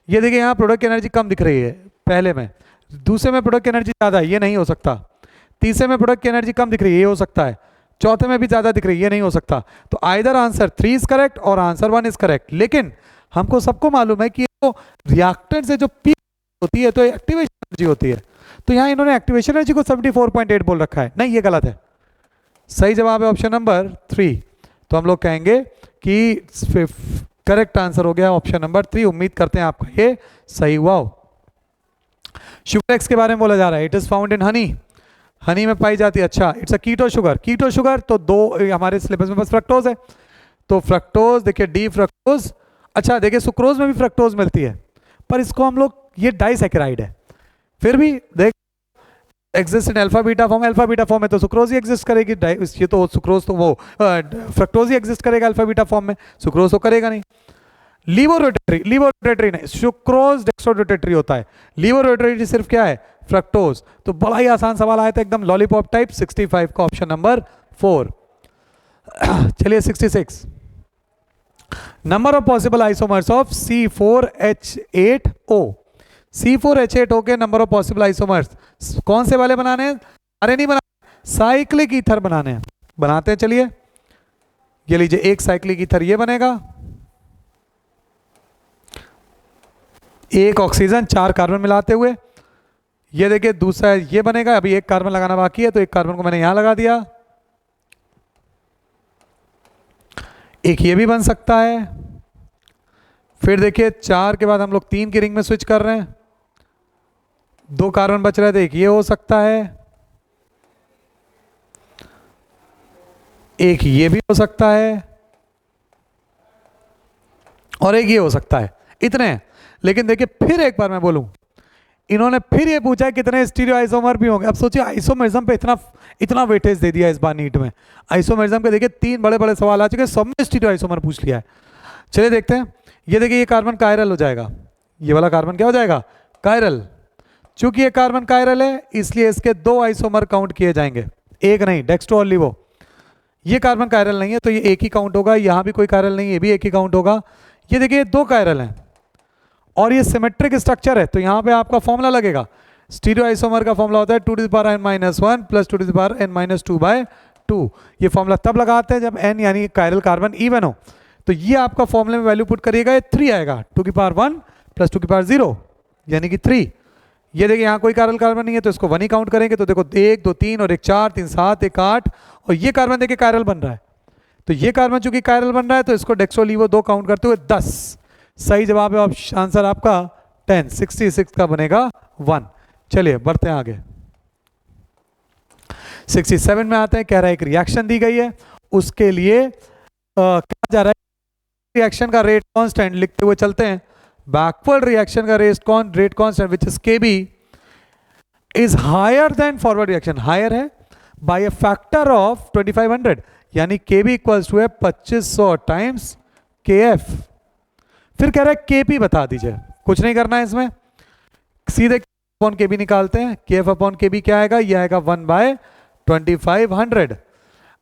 ये देखिए यहाँ प्रोडक्ट की एनर्जी कम दिख रही है पहले में, दूसरे में प्रोडक्ट की एनर्जी ज़्यादा है, ये नहीं हो सकता, तीसरे में प्रोडक्ट की एनर्जी कम दिख रही है, ये हो सकता है, चौथे में भी ज़्यादा दिख रही है, ये नहीं हो सकता, तो आइदर आंसर 3 इज करेक्ट और आंसर 1 इज करेक्ट। लेकिन हमको सबको मालूम है कि तो रिएक्टेंट से जो पीक होती है तो एक्टिवेशन एनर्जी होती है, तो यहाँ इन्होंने एक्टिवेशन एनर्जी को 74.8 बोल रखा है, नहीं ये गलत है, सही जवाब है ऑप्शन नंबर 3, तो हम लोग कहेंगे कि करेक्ट आंसर हो गया ऑप्शन नंबर 3। उम्मीद करते हैं आपका ये सही हुआ हो। शुगर के बारे में बोला जा रहा है, it is found in honey, honey में पाई जाती है, अच्छा it's a keto sugar, keto sugar तो 2 हमारे सिलेबस में बस फ्रक्टोज है, तो फ्रक्टोज देखिए डी फ्रक्टोज, अच्छा देखिए सुक्रोज में भी फ्रक्टोज मिलती है पर इसको हम लोग, ये डाइसैकेराइड है, फिर भी देख exist in alpha beta form में तो सुक्रोज ही एग्जिस्ट करेगी, ये तो सुक्रोज तो वो फ्रक्टोज ही एग्जिस्ट करेगा अल्फा बीटा फॉर्म में, सुक्रोज तो करेगा नहीं। लीवोरोटेटरी नहीं, सुक्रोज डेक्सट्रोरोटेटरी होता है, लीवोरोटेटरी सिर्फ क्या है, फ्रक्टोज, तो बड़ा ही आसान सवाल आया था एकदम लॉलीपॉप टाइप, 65 का ऑप्शन नंबर 4। चलिए 66, number of possible isomers of C4H8O, C4H8O के नंबर ऑफ पॉसिबल आइसोमर्स कौन से वाले बनाने हैं, अरे नहीं बनाने, साइक्लिक ईथर बनाने हैं, बनाते हैं। चलिए ये लीजिए एक साइक्लिक ईथर ये बनेगा, एक ऑक्सीजन 4 कार्बन मिलाते हुए, ये देखिए दूसरा ये बनेगा, अभी एक कार्बन लगाना बाकी है तो एक कार्बन को मैंने यहां लगा दिया, एक ये भी बन सकता है, फिर देखिए 4 के बाद हम लोग 3 की रिंग में स्विच कर रहे हैं, 2 कार्बन बच रहे थे, एक ये हो सकता है, एक ये भी हो सकता है और एक ये हो सकता है, इतने हैं। लेकिन देखिए फिर एक बार मैं बोलूं, इन्होंने फिर ये पूछा है कितने स्टीरियो आइसोमर भी होंगे। अब सोचिए आइसोमरिज्म पे इतना इतना वेटेज दे दिया इस बार नीट में। आइसोमरिज्म के देखिए 3 बड़े बड़े सवाल आ चुके हैं, सब में स्टीरियो आइसोमर पूछ लिया है। चलिए देखते हैं, ये देखिए ये कार्बन कायरल हो जाएगा, ये वाला कार्बन क्या हो जाएगा, कायरल। चूंकि ये कार्बन कायरल है इसलिए इसके 2 आइसोमर काउंट किए जाएंगे, एक नहीं, डेक्स्ट्रो और लिवो। ये कार्बन कायरल नहीं है तो ये एक ही काउंट होगा, यहाँ भी कोई कायरल नहीं है, ये भी एक ही काउंट होगा। ये देखिए 2 कायरल हैं और ये सिमेट्रिक स्ट्रक्चर है, तो यहाँ पे आपका फॉर्मूला लगेगा। स्टीरियो आइसोमर का फॉर्मूला होता है 2 to the power n-1 plus 2 to the power n-2/2। ये फॉर्मूला तब लगाते हैं जब n यानी कायरल कार्बन इवन हो। तो ये आपका फॉर्मूले में वैल्यू पुट करिएगा, ये 3 आएगा, 2 की पावर 1 प्लस 2 की पावर 0 यानी कि 3। ये देखिए यहाँ कोई कायरल कार्बन नहीं है तो इसको 1 ही काउंट करेंगे, तो देखो 1 2 3 और 1 4 3 7 1 8 और ये कार्बन देखिए कायरल बन रहा है, तो ये कार्बन चूंकि कायरल बन रहा है तो इसको डेक्सो लीवो 2 काउंट करते हुए 10। सही जवाब है आंसर आपका 10, 66 का बनेगा 1। चलिए बढ़ते हैं आगे, 67 में आते हैं। कह रहा है एक रिएक्शन दी गई है, उसके लिए कहा जा रहा है रिएक्शन का रेट कांस्टेंट लिखते हुए चलते हैं। बैकवर्ड रिएक्शन का rate constant which is KB is higher than forward reaction, higher है बाय अ फैक्टर ऑफ 2500, यानी केबी इक्वल्स टू है 2500 टाइम्स केएफ। फिर कह रहा है केपी बता दीजिए, कुछ नहीं करना है इसमें, सीधे अपॉन केबी निकालते हैं। केएफ अपॉन केबी क्या आएगा, ये आएगा 1/2500।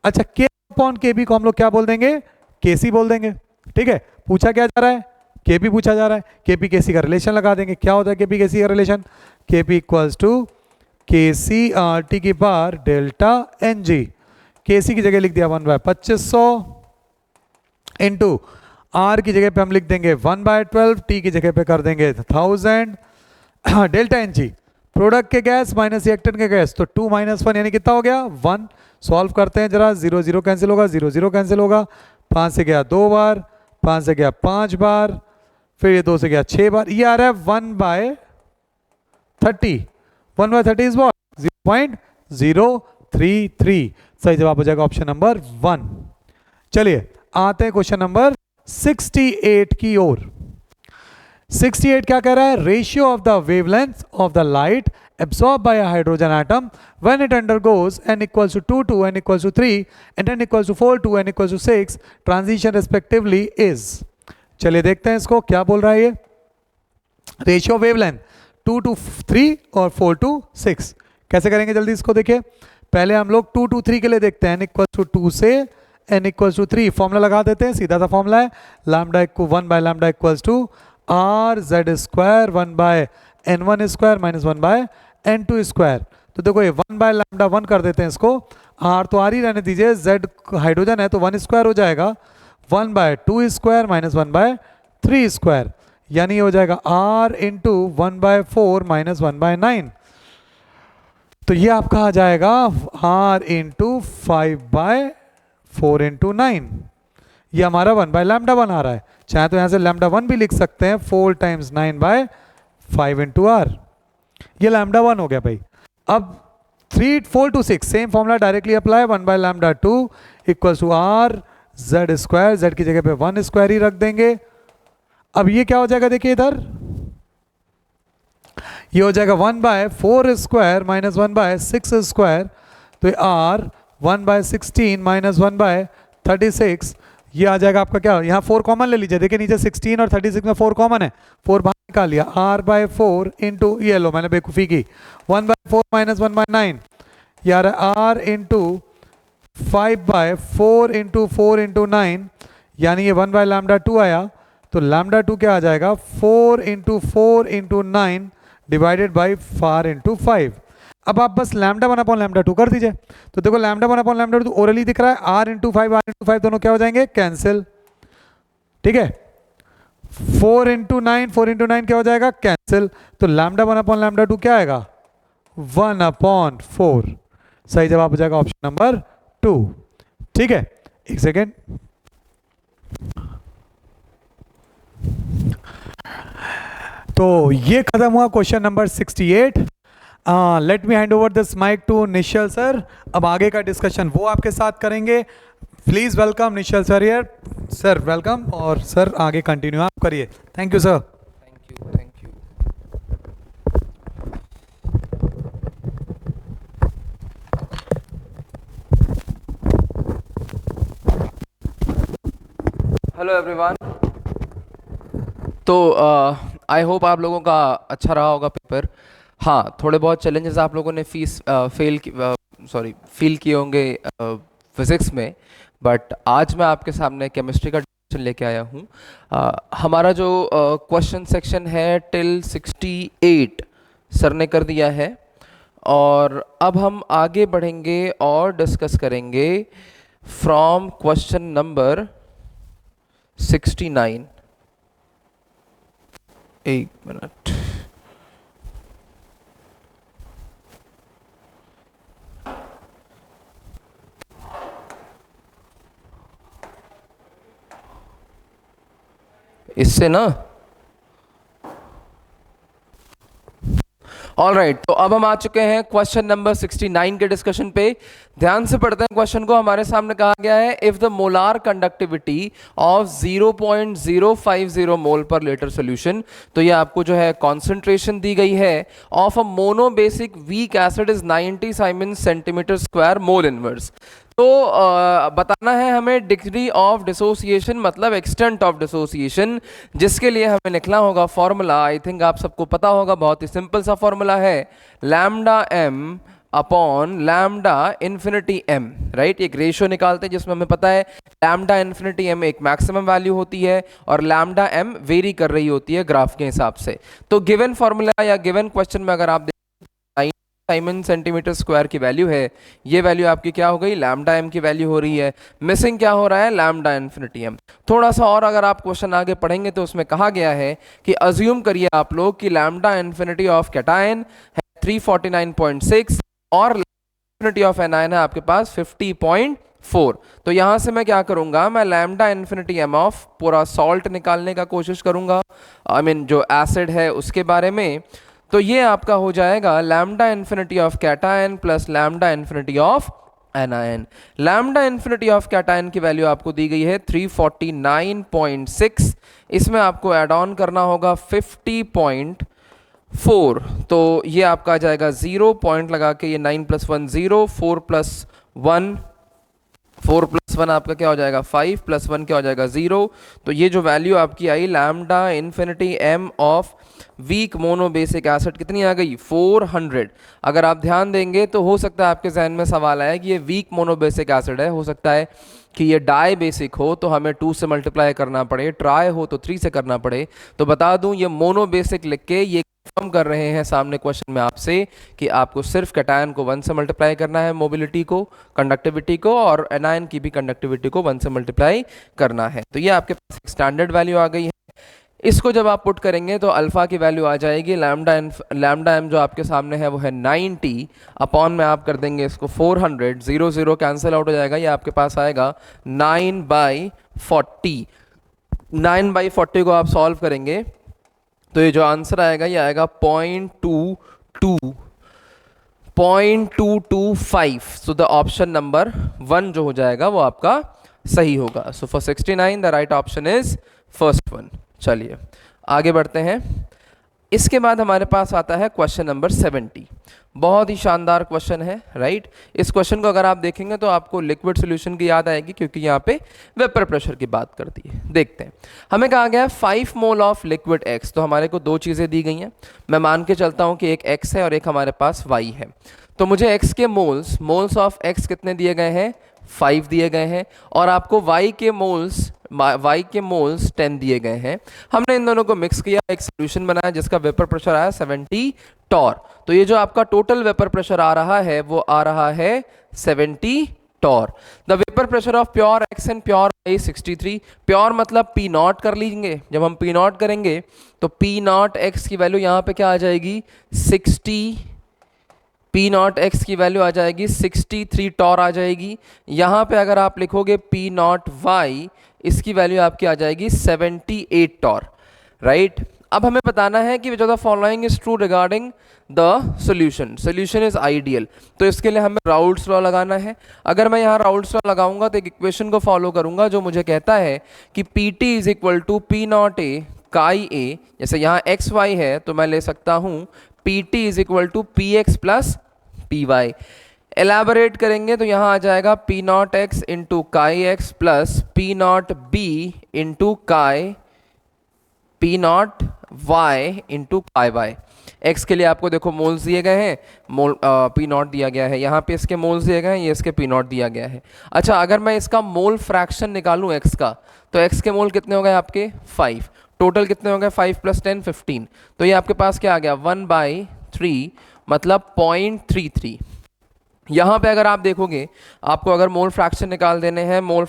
अच्छा केएफ अपॉन केबी को हम लोग क्या बोल देंगे, केसी बोल देंगे। ठीक है, पूछा क्या जा रहा है, केपी पूछा जा रहा है, केपी केसी का रिलेशन लगा देंगे। क्या होता है केपी केसी का relation, KP equals to KC R T की power delta N G. KC की जगह लिख दिया 1/2500 इंटू आर की जगह पे हम लिख देंगे 1/12, टी की जगह पे कर देंगे 1000 डेल्टा एन जी। प्रोडक्ट के गैस माइनस रिएक्टेंट के गैस, तो 2 - 1 यानी कितना हो गया 1। सॉल्व करते हैं जरा, 0 0 कैंसिल होगा, 0 0 कैंसिल होगा, 5 से गया 2 बार, 5 से गया 5 बार, फिर ये 2 से गया 6 बार, ये आ रहा है 1/30। 1/30 इज व्हाट, 0.033। सही जवाब हो जाएगा ऑप्शन नंबर 1। चलिए आते हैं क्वेश्चन नंबर 68 की ओर। 68 क्या कह रहा है, ratio of the wavelength of the light absorbed by a hydrogen atom when it undergoes n equals to 2 to n equals to 3 and n equals to 4 to n equals to 6 transition respectively is। चलिए देखते हैं इसको क्या बोल रहा है ये। रेशियो वेवलेंथ 2 to 3 और 4 to 6 कैसे करेंगे, जल्दी इसको देखिए। पहले हम लोग 2 to 3 के लिए देखते हैं, n equals to 2 से n equals to 3 फॉर्मूला लगा देते हैं, सीधा सा फॉर्मूला है, लैम्डा को 1/λ equals to r z square 1/n1 square minus 1/n2 square. तो देखो ये 1/λ1 कर देते हैं इसको, r तो r ही रहने दीजिए, z हाइड्रोजन है तो 1 स्क्वायर हो जाएगा, 1/2 स्क्वायर माइनस 1/3 स्क्वायर, यानी ये हो जाएगा r इंटू 1/4 माइनस 1/9। तो ये आपका आ जाएगा r इंटू 5/4 इंटू 9, ये हमारा 1/λ1 आ रहा है। चाहे तो यहाँ से λ1 भी लिख सकते हैं, 4 टाइम्स 9/5 इंटू आर, ये λ1 हो गया भाई। अब 3 4 to 6 same formula directly apply, 1/λ2 equals to R z square, z की जगह पे 1 स्क्वायर ही रख देंगे। अब ये क्या हो जाएगा देखिए इधर, ये हो जाएगा 1/4 स्क्वायर माइनस 1/6 स्क्वायर, तो r 1/16 माइनस 1/36, ये आ जाएगा आपका क्या, यहाँ 4 कॉमन ले लीजिए, देखिए नीचे 16 और 36 में 4 कॉमन है, 4 बाहर निकाल लिया, r/4 इंटू ये लो मैंने बेवकूफ़ी की, 1/4 माइनस 1/9, ये आ रहा है r इंटू 5/4 इंटू 4 इंटू 9, यानी ये 1/λ2 आया, तो λ2 क्या आ जाएगा 4 into 4 into 9 divided by 4 into 5। अब आप बस λ1/λ2 कर दीजिए, तो देखो λ1/λ2 ओरली दिख रहा है, r इंटू 5 दोनों क्या हो जाएंगे कैंसिल, ठीक है, 4 इंटू 9 क्या हो जाएगा कैंसिल, तो λ1/λ2 क्या आएगा 1/4। सही जवाब हो जाएगा ऑप्शन नंबर 2। ठीक है, एक सेकेंड, तो ये खत्म हुआ question number 68। Let me hand over this mic to Nishchal sir. अब आगे का डिस्कशन वो आपके साथ करेंगे। Please welcome Nishchal sir here. Sir welcome, और सर आगे कंटिन्यू आप करिए। Thank you sir. Thank you. Hello everyone. तो आई होप आप लोगों का अच्छा रहा होगा पेपर। हाँ, थोड़े बहुत चैलेंजेस आप लोगों ने फील किए होंगे फिजिक्स में, बट आज मैं आपके सामने केमिस्ट्री का क्वेश्चन लेके आया हूँ। हमारा जो क्वेश्चन सेक्शन है टिल 68 सर ने कर दिया है, और अब हम आगे बढ़ेंगे और डिस्कस करेंगे फ्रॉम क्वेश्चन नंबर 69। एक मिनट। इससे ना ऑल राइट, तो अब हम आ चुके हैं क्वेश्चन नंबर 69 के डिस्कशन पे। ध्यान से पढ़ते हैं क्वेश्चन को। हमारे सामने कहा गया है if the molar conductivity of 0.050 mole per litre solution, तो ये आपको जो है कॉन्सेंट्रेशन दी गई है of a monobasic weak acid is 90 Simon centimetre square mole inverse. तो बताना है हमें डिग्री ऑफ डिसोसिएशन, मतलब एक्सटेंट ऑफ डिसोसिएशन, जिसके लिए हमें लिखना होगा फॉर्मूला। आई थिंक आप सबको पता होगा, बहुत ही सिंपल सा फॉर्मूला है, lambda M upon lambda infinity M, right. एक रेशियो निकालते हैं जिसमें हमें पता है लैम्डा इन्फिनिटी एम एक मैक्सिमम वैल्यू होती है और लैम्डा एम वेरी कर रही होती है ग्राफ के हिसाब से। तो गिवन फॉर्मूला या गिवन क्वेश्चन में अगर आप साइमन सेंटीमीटर स्क्वायर की वैल्यू है, ये वैल्यू आपकी क्या हो गई, लैम्डा एम की वैल्यू हो रही है। मिसिंग क्या हो रहा है, लैम्डा इन्फिनिटी एम। थोड़ा सा और अगर आप क्वेश्चन आगे पढ़ेंगे तो उसमें कहा गया है कि अज्यूम करिए आप लोग कि लैम्डा इन्फिनिटी ऑफ कैटायन है 349.6 और इन्फिनिटी ऑफ एनायन है आपके पास 50.4। तो यहां से मैं क्या करूंगा, मैं लैम्डा इन्फिनिटी एम ऑफ पूरा सॉल्ट निकालने का कोशिश करूंगा, आई मीन जो एसिड है उसके बारे में। तो ये आपका हो जाएगा lambda infinity of cation plus lambda infinity of anion. Lambda infinity of cation की वैल्यू आपको दी गई है 349.6, इसमें आपको ऐड ऑन करना होगा 50.4, तो ये आपका आ जाएगा 0 पॉइंट लगा के, ये 9 + 1 0, 4 + 1 4 + 1 आपका क्या हो जाएगा 5 + 1 क्या हो जाएगा 0। तो ये जो वैल्यू आपकी आई lambda infinity M of weak monobasic acid कितनी आ गई 400। अगर आप ध्यान देंगे तो हो सकता है आपके जहन में सवाल आया कि ये वीक मोनोबेसिक एसिड है, हो सकता है कि ये डाई बेसिक हो तो हमें 2 से मल्टीप्लाई करना पड़े, ट्राई हो तो 3 से करना पड़े। तो बता दूं ये मोनोबेसिक लिख के ये कंफर्म कर रहे हैं सामने क्वेश्चन में आपसे कि आपको सिर्फ कैटायन को 1 से मल्टीप्लाई करना है, मोबिलिटी को, कंडक्टिविटी को, और एनायन की भी कंडक्टिविटी को 1 से मल्टीप्लाई करना है। तो ये आपके पास एक स्टैंडर्ड वैल्यू आ गई है। इसको जब आप पुट करेंगे तो अल्फा की वैल्यू आ जाएगी लैम्डा एम जो आपके सामने है वो है 90 अपॉन में आप कर देंगे इसको 400, 0 0 कैंसिल आउट हो जाएगा, ये आपके पास आएगा 9/40। 9/40 को आप सॉल्व करेंगे तो ये जो आंसर आएगा ये आएगा 0.225। सो द ऑप्शन नंबर 1 जो हो जाएगा वो आपका सही होगा। So for 69 the right option is first one. चलिए आगे बढ़ते हैं। इसके बाद हमारे पास आता है क्वेश्चन नंबर 70। बहुत ही शानदार क्वेश्चन है, राइट। इस क्वेश्चन को अगर आप देखेंगे तो आपको लिक्विड सॉल्यूशन की याद आएगी क्योंकि यहाँ पे वेपर प्रेशर की बात करती है। देखते हैं, हमें कहा गया है 5 मोल ऑफ लिक्विड एक्स, तो हमारे को 2 चीज़ें दी गई हैं। मैं मान के चलता हूँ कि एक एक्स है और एक हमारे पास वाई है। तो मुझे एक्स के मोल्स ऑफ एक्स कितने दिए गए हैं 5 दिए गए हैं, और आपको y के मोल्स 10 दिए गए हैं। हमने इन दोनों को मिक्स किया, एक सॉल्यूशन बनाया जिसका वेपर प्रेशर आया 70 टॉर। तो ये जो आपका टोटल वेपर प्रेशर आ रहा है वो आ रहा है 70 torr. The vapour pressure of pure X and pure Y 63। Pure मतलब पी नॉट कर लीजिए, जब हम पी नॉट करेंगे तो पी नॉट एक्स की वैल्यू यहाँ पे क्या आ जाएगी 60, पी नॉट एक्स की वैल्यू आ जाएगी 63 टॉर आ जाएगी। यहाँ पे अगर आप लिखोगे पी नॉट वाई, इसकी वैल्यू आपकी आ जाएगी 78 टॉर, राइट। अब हमें बताना है कि the following is true regarding the solution is ideal. तो इसके लिए हमें राउल्ट्स लॉ लगाना है। अगर मैं यहाँ राउल्ट्स लॉ लगाऊंगा तो एक इक्वेशन को फॉलो करूंगा जो मुझे कहता है कि P T is equal to P naught A chi A. जैसे यहाँ एक्स वाई है तो मैं ले सकता हूँ P T is equal to P X plus P Y. Elaborate करेंगे तो यहाँ आ जाएगा P naught X into chi X plus P naught B into chi P naught Y into chi Y. X के लिए आपको देखो मोल्स दिए गए हैं, मोल पी नॉट दिया गया है, यहाँ पे इसके मोल्स दिए गए हैं, ये इसके पी नॉट दिया गया है। अच्छा, अगर मैं इसका मोल फ्रैक्शन निकालूं एक्स का, तो एक्स के मोल कितने हो गए आपके 5, टोटल कितने हो गए 5 + 10 15, तो ये आपके पास क्या आ गया 1/3 मतलब 0.33। यहाँ पे अगर आप देखोगे, आपको अगर मोल फ्रैक्शन निकाल देने हैं, मोल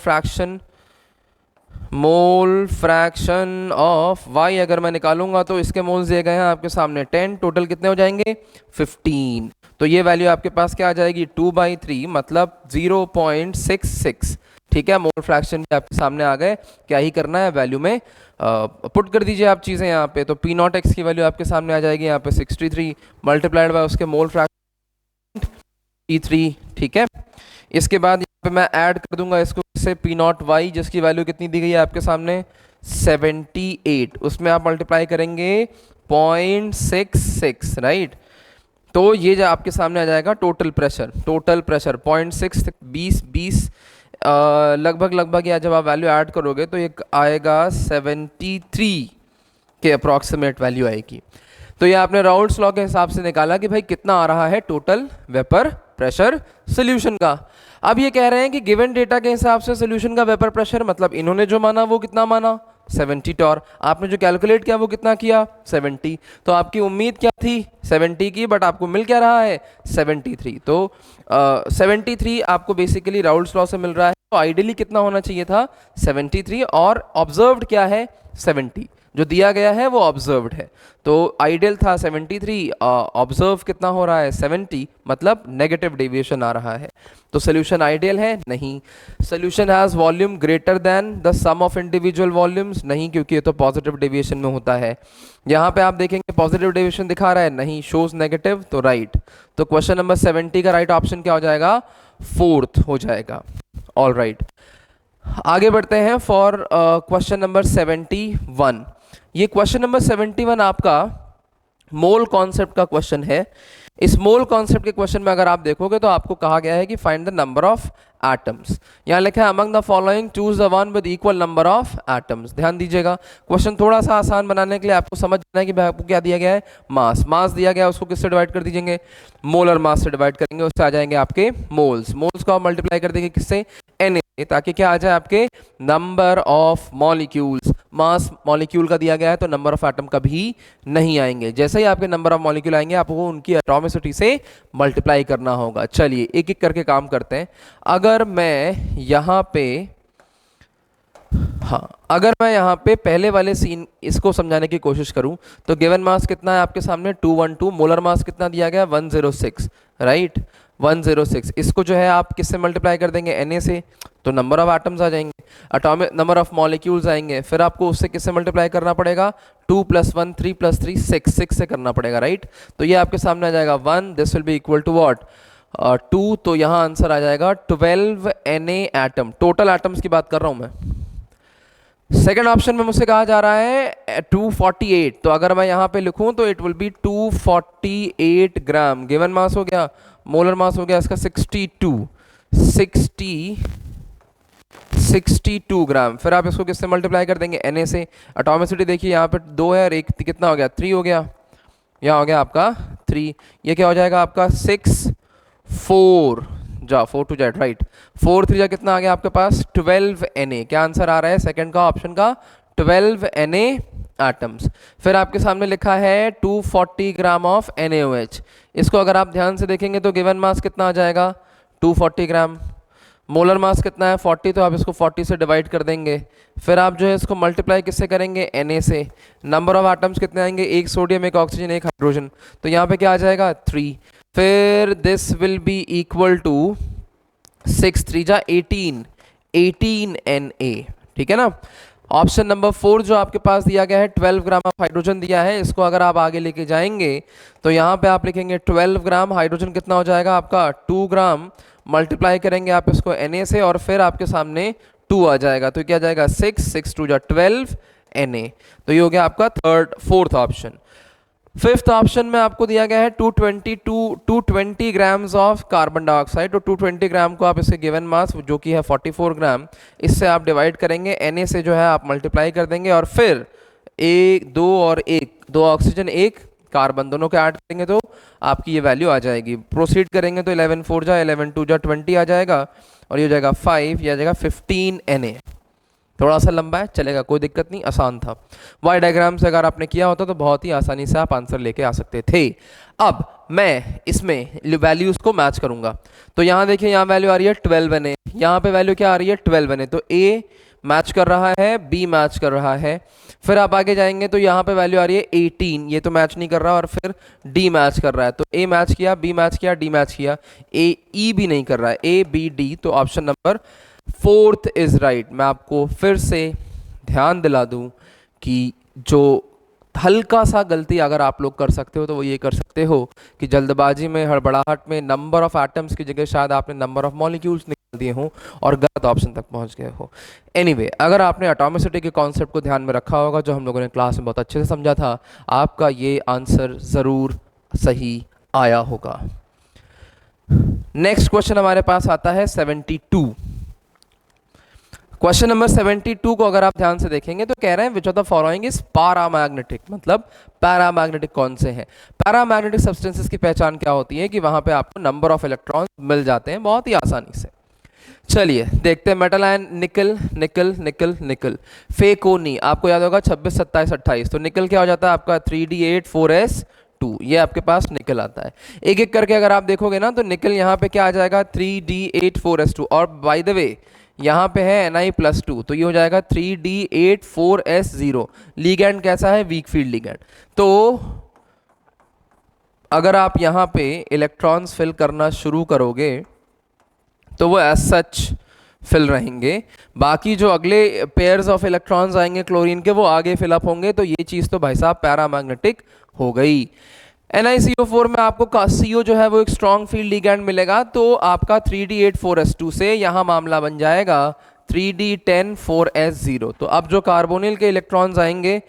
फ्रैक्शन ऑफ वाई अगर मैं निकालूंगा तो इसके मोल्स दिए गए हैं आपके सामने 10, टोटल कितने हो जाएंगे 15, तो ये वैल्यू आपके पास क्या आ जाएगी 2/3 मतलब 0.66। ठीक है, मोल फ्रैक्शन भी आपके सामने आ गए, क्या ही करना है वैल्यू में पुट कर दीजिए आप चीज़ें यहाँ पे। तो पी नॉट एक्स की वैल्यू आपके सामने आ जाएगी यहाँ पे 63 मल्टीप्लाइड बाय उसके मोल फ्रैक्शन 3। ठीक है, इसके बाद यहाँ पे मैं ऐड कर दूंगा इसको से पी नॉट वाई जिसकी वैल्यू कितनी दी गई है आपके सामने 78, उसमें आप मल्टीप्लाई करेंगे 0.66 राइट। तो ये जो आपके सामने आ जाएगा टोटल प्रेशर 0.6 20 लगभग या जब आप वैल्यू ऐड करोगे तो ये आएगा 73 के अप्रॉक्सीमेट वैल्यू आएगी। तो ये आपने राउल्ट्स लॉ के हिसाब से निकाला कि भाई कितना आ रहा है टोटल वेपर प्रेशर सॉल्यूशन का। अब ये कह रहे हैं कि गिवन डेटा के हिसाब से सॉल्यूशन का वेपर प्रेशर, मतलब इन्होंने जो माना वो कितना माना 70 टॉर, आपने जो कैलकुलेट किया वो कितना किया 70, तो आपकी उम्मीद क्या थी 70 की, बट आपको मिल क्या रहा है 73। तो 73 आपको बेसिकली राउल्ट्स लॉ से मिल रहा है, तो आइडियली कितना होना चाहिए था 73, और ऑब्जर्व्ड क्या है 70, जो दिया गया है वो ऑब्जर्व्ड है, तो आइडियल था 73, ऑब्जर्व कितना हो रहा है 70, मतलब नेगेटिव डेविएशन आ रहा है। तो सोल्यूशन आइडियल है नहीं। Solution has volume greater than the sum of individual volumes, नहीं, क्योंकि ये तो पॉजिटिव डेविएशन में होता है। यहाँ पे आप देखेंगे पॉजिटिव डेविएशन दिखा रहा है, नहीं, शोज नेगेटिव, तो राइट। तो क्वेश्चन नंबर 70 का राइट ऑप्शन क्या हो जाएगा 4th हो जाएगा। ऑल राइट, आगे बढ़ते हैं फॉर क्वेश्चन नंबर 71। ये क्वेश्चन नंबर 71 आपका मोल कॉन्सेप्ट का क्वेश्चन है। इस मोल कॉन्सेप्ट के क्वेश्चन में अगर आप देखोगे तो आपको कहा गया है कि find the number of atoms. यहाँ लिखा है among the following choose the one with equal number of atoms. ध्यान दीजिएगा, क्वेश्चन थोड़ा सा आसान बनाने के लिए आपको समझना है कि भाई आपको क्या दिया गया है, मास दिया गया है, उसको किससे डिवाइड कर दीजिएंगे, मोलर मास से डिवाइड करेंगे, उससे आ जाएंगे आपके मोल्स को आप मल्टीप्लाई कर देंगे किससे Na, ताकि क्या आ जाए आपके number of molecules. Mass molecule का दिया गया है तो नंबर ऑफ एटम कभी नहीं आएंगे, जैसे ही आपके नंबर ऑफ मॉलिक्यूल आएंगे आपको उनकी एटॉमिसिटी से मल्टीप्लाई करना होगा। चलिए एक एक करके काम करते हैं। अगर मैं यहाँ पे पहले वाले सीन इसको समझाने की कोशिश करूं तो गिवन मास कितना है आपके सामने 212, मोलर मास कितना दिया गया 106 राइट 106। इसको जो है आप किससे मल्टीप्लाई कर देंगे Na से, तो नंबर ऑफ एटम्स आ जाएंगे, एटॉमिक नंबर ऑफ मॉलिक्यूल्स आएंगे, फिर आपको उससे किससे मल्टीप्लाई करना पड़ेगा 2 + 1 3 + 3 6 से करना पड़ेगा राइट। तो ये आपके सामने आ जाएगा 1, this will be equal to what 2, तो यहाँ आंसर आ जाएगा 12 Na एटम। टोटल एटम्स की बात कर रहा हूँ मैं। सेकेंड ऑप्शन में मुझसे कहा जा रहा है 248, तो अगर मैं यहाँ पे लिखूं तो it will be 248 gram. Given mass हो गया, मोलर मास हो गया इसका 62 ग्राम। फिर आप इसको किससे मल्टीप्लाई कर देंगे Na से। एटॉमिसिटी देखिए यहाँ पे 2 है और एक कितना हो गया 3 हो गया, यहाँ हो गया आपका 3, ये क्या हो जाएगा आपका 6 4 जा 4 टू जेड राइट 4 3 जा कितना आ गया आपके पास 12 Na। क्या आंसर आ रहा है सेकंड का ऑप्शन का 12 Na एटम्स। फिर आपके सामने लिखा है 240 ग्राम ऑफ NaOH। इसको अगर आप ध्यान से देखेंगे तो गिवन मास कितना आ जाएगा 240 ग्राम, मोलर मास कितना है 40, तो आप इसको 40 से डिवाइड कर देंगे, फिर आप जो है इसको मल्टीप्लाई किससे करेंगे Na से। नंबर ऑफ एटम्स कितने आएंगे, एक सोडियम एक ऑक्सीजन एक हाइड्रोजन, तो यहाँ पे क्या आ जाएगा 3। फिर this will be equal to 6 3 जा 18 Na। ठीक है ना। ऑप्शन नंबर 4 जो आपके पास दिया गया है 12 ग्राम ऑफ हाइड्रोजन दिया है, इसको अगर आप आगे लेके जाएंगे तो यहाँ पे आप लिखेंगे 12 ग्राम, हाइड्रोजन कितना हो जाएगा आपका 2 ग्राम, मल्टीप्लाई करेंगे आप इसको Na से और फिर आपके सामने 2 आ जाएगा, तो क्या आ जाएगा 6 2 जा 12 Na। तो ये हो गया आपका फोर्थ ऑप्शन। फिफ्थ ऑप्शन में आपको दिया गया है 220 ग्राम्स ऑफ कार्बन डाइऑक्साइड। तो 220 ग्राम को आप इसके गिवन मास जो कि है 44 ग्राम, इससे आप डिवाइड करेंगे, Na से जो है आप मल्टीप्लाई कर देंगे और फिर एक दो और एक, दो ऑक्सीजन एक कार्बन दोनों के ऐड करेंगे तो आपकी ये वैल्यू आ जाएगी। प्रोसीड करेंगे तो 11 4 जा 11 2 जा 20 आ जाएगा और ये हो जाएगा 5, ये आ जाएगा 15 Na। थोड़ा सा लंबा है, चलेगा, कोई दिक्कत नहीं, आसान था। वाई डायग्राम से अगर आपने किया होता तो बहुत ही आसानी से आप आंसर लेके आ सकते थे। अब मैं इसमें वैल्यूज को मैच करूंगा। तो यहाँ देखिए, यहाँ वैल्यू आ रही है 12 Na, यहाँ पे वैल्यू क्या आ रही है 12 Na। तो A मैच कर रहा है, B मैच कर रहा है। फिर आप आगे जाएंगे तो यहाँ पे वैल्यू आ रही है 18, ये तो मैच नहीं कर रहा, और फिर D मैच कर रहा है। तो A मैच किया, B मैच किया, D मैच किया, E भी नहीं कर रहा है, A B D। तो option number fourth is right. मैं आपको फिर से ध्यान दिला दूं कि जो हल्का सा गलती अगर आप लोग कर सकते हो तो वो ये कर सकते हो कि जल्दबाजी में, हड़बड़ाहट में नंबर ऑफ एटम्स की जगह शायद आपने नंबर ऑफ मॉलिक्यूल्स निकाल दिए हों और गलत ऑप्शन तक पहुंच गए हो। एनीवे, अगर आपने एटॉमिसिटी के कॉन्सेप्ट को ध्यान में रखा होगा जो हम लोगों ने क्लास में बहुत अच्छे से समझा था, आपका ये आंसर ज़रूर सही आया होगा। नेक्स्ट क्वेश्चन हमारे पास आता है 72। क्वेश्चन नंबर 72 को अगर आप ध्यान से देखेंगे तो कह रहे हैं विच of the following is paramagnetic. मतलब पैरामैग्नेटिक कौन से हैं? पैरामैग्नेटिक सब्सटेंसेस की पहचान क्या होती है कि वहां पे आपको नंबर ऑफ इलेक्ट्रॉन मिल जाते हैं बहुत ही आसानी से। चलिए देखते हैं। मेटल आयन, निकल निकल निकल निकल। फेकोनी आपको याद होगा 26 27 28। तो निकल क्या हो जाता है आपका 3D8 4S2, ये आपके पास निकल आता है। एक एक करके अगर आप देखोगे ना तो निकल यहाँ पे क्या आ जाएगा 3D8 4S2। और बाय द वे यहाँ पे है Ni+2, तो ये हो जाएगा 3D8 4S0। लीगैंड कैसा है? Weak field ligand. तो अगर आप यहाँ पे इलेक्ट्रॉन्स फिल करना शुरू करोगे तो वो एज सच फिल रहेंगे। बाकी जो अगले पेयर्स ऑफ इलेक्ट्रॉन्स आएंगे क्लोरीन के, वो आगे फिलअप होंगे। तो ये चीज़ तो भाई साहब पैरामैग्नेटिक हो गई। NiCO4 में आपको CO जो है वो एक स्ट्रॉन्ग फील्ड लिगैंड मिलेगा, तो आपका 3D8 4S2 से यहाँ मामला बन जाएगा 3D10 4S0। तो अब जो कार्बोनिल के इलेक्ट्रॉन्स आएंगे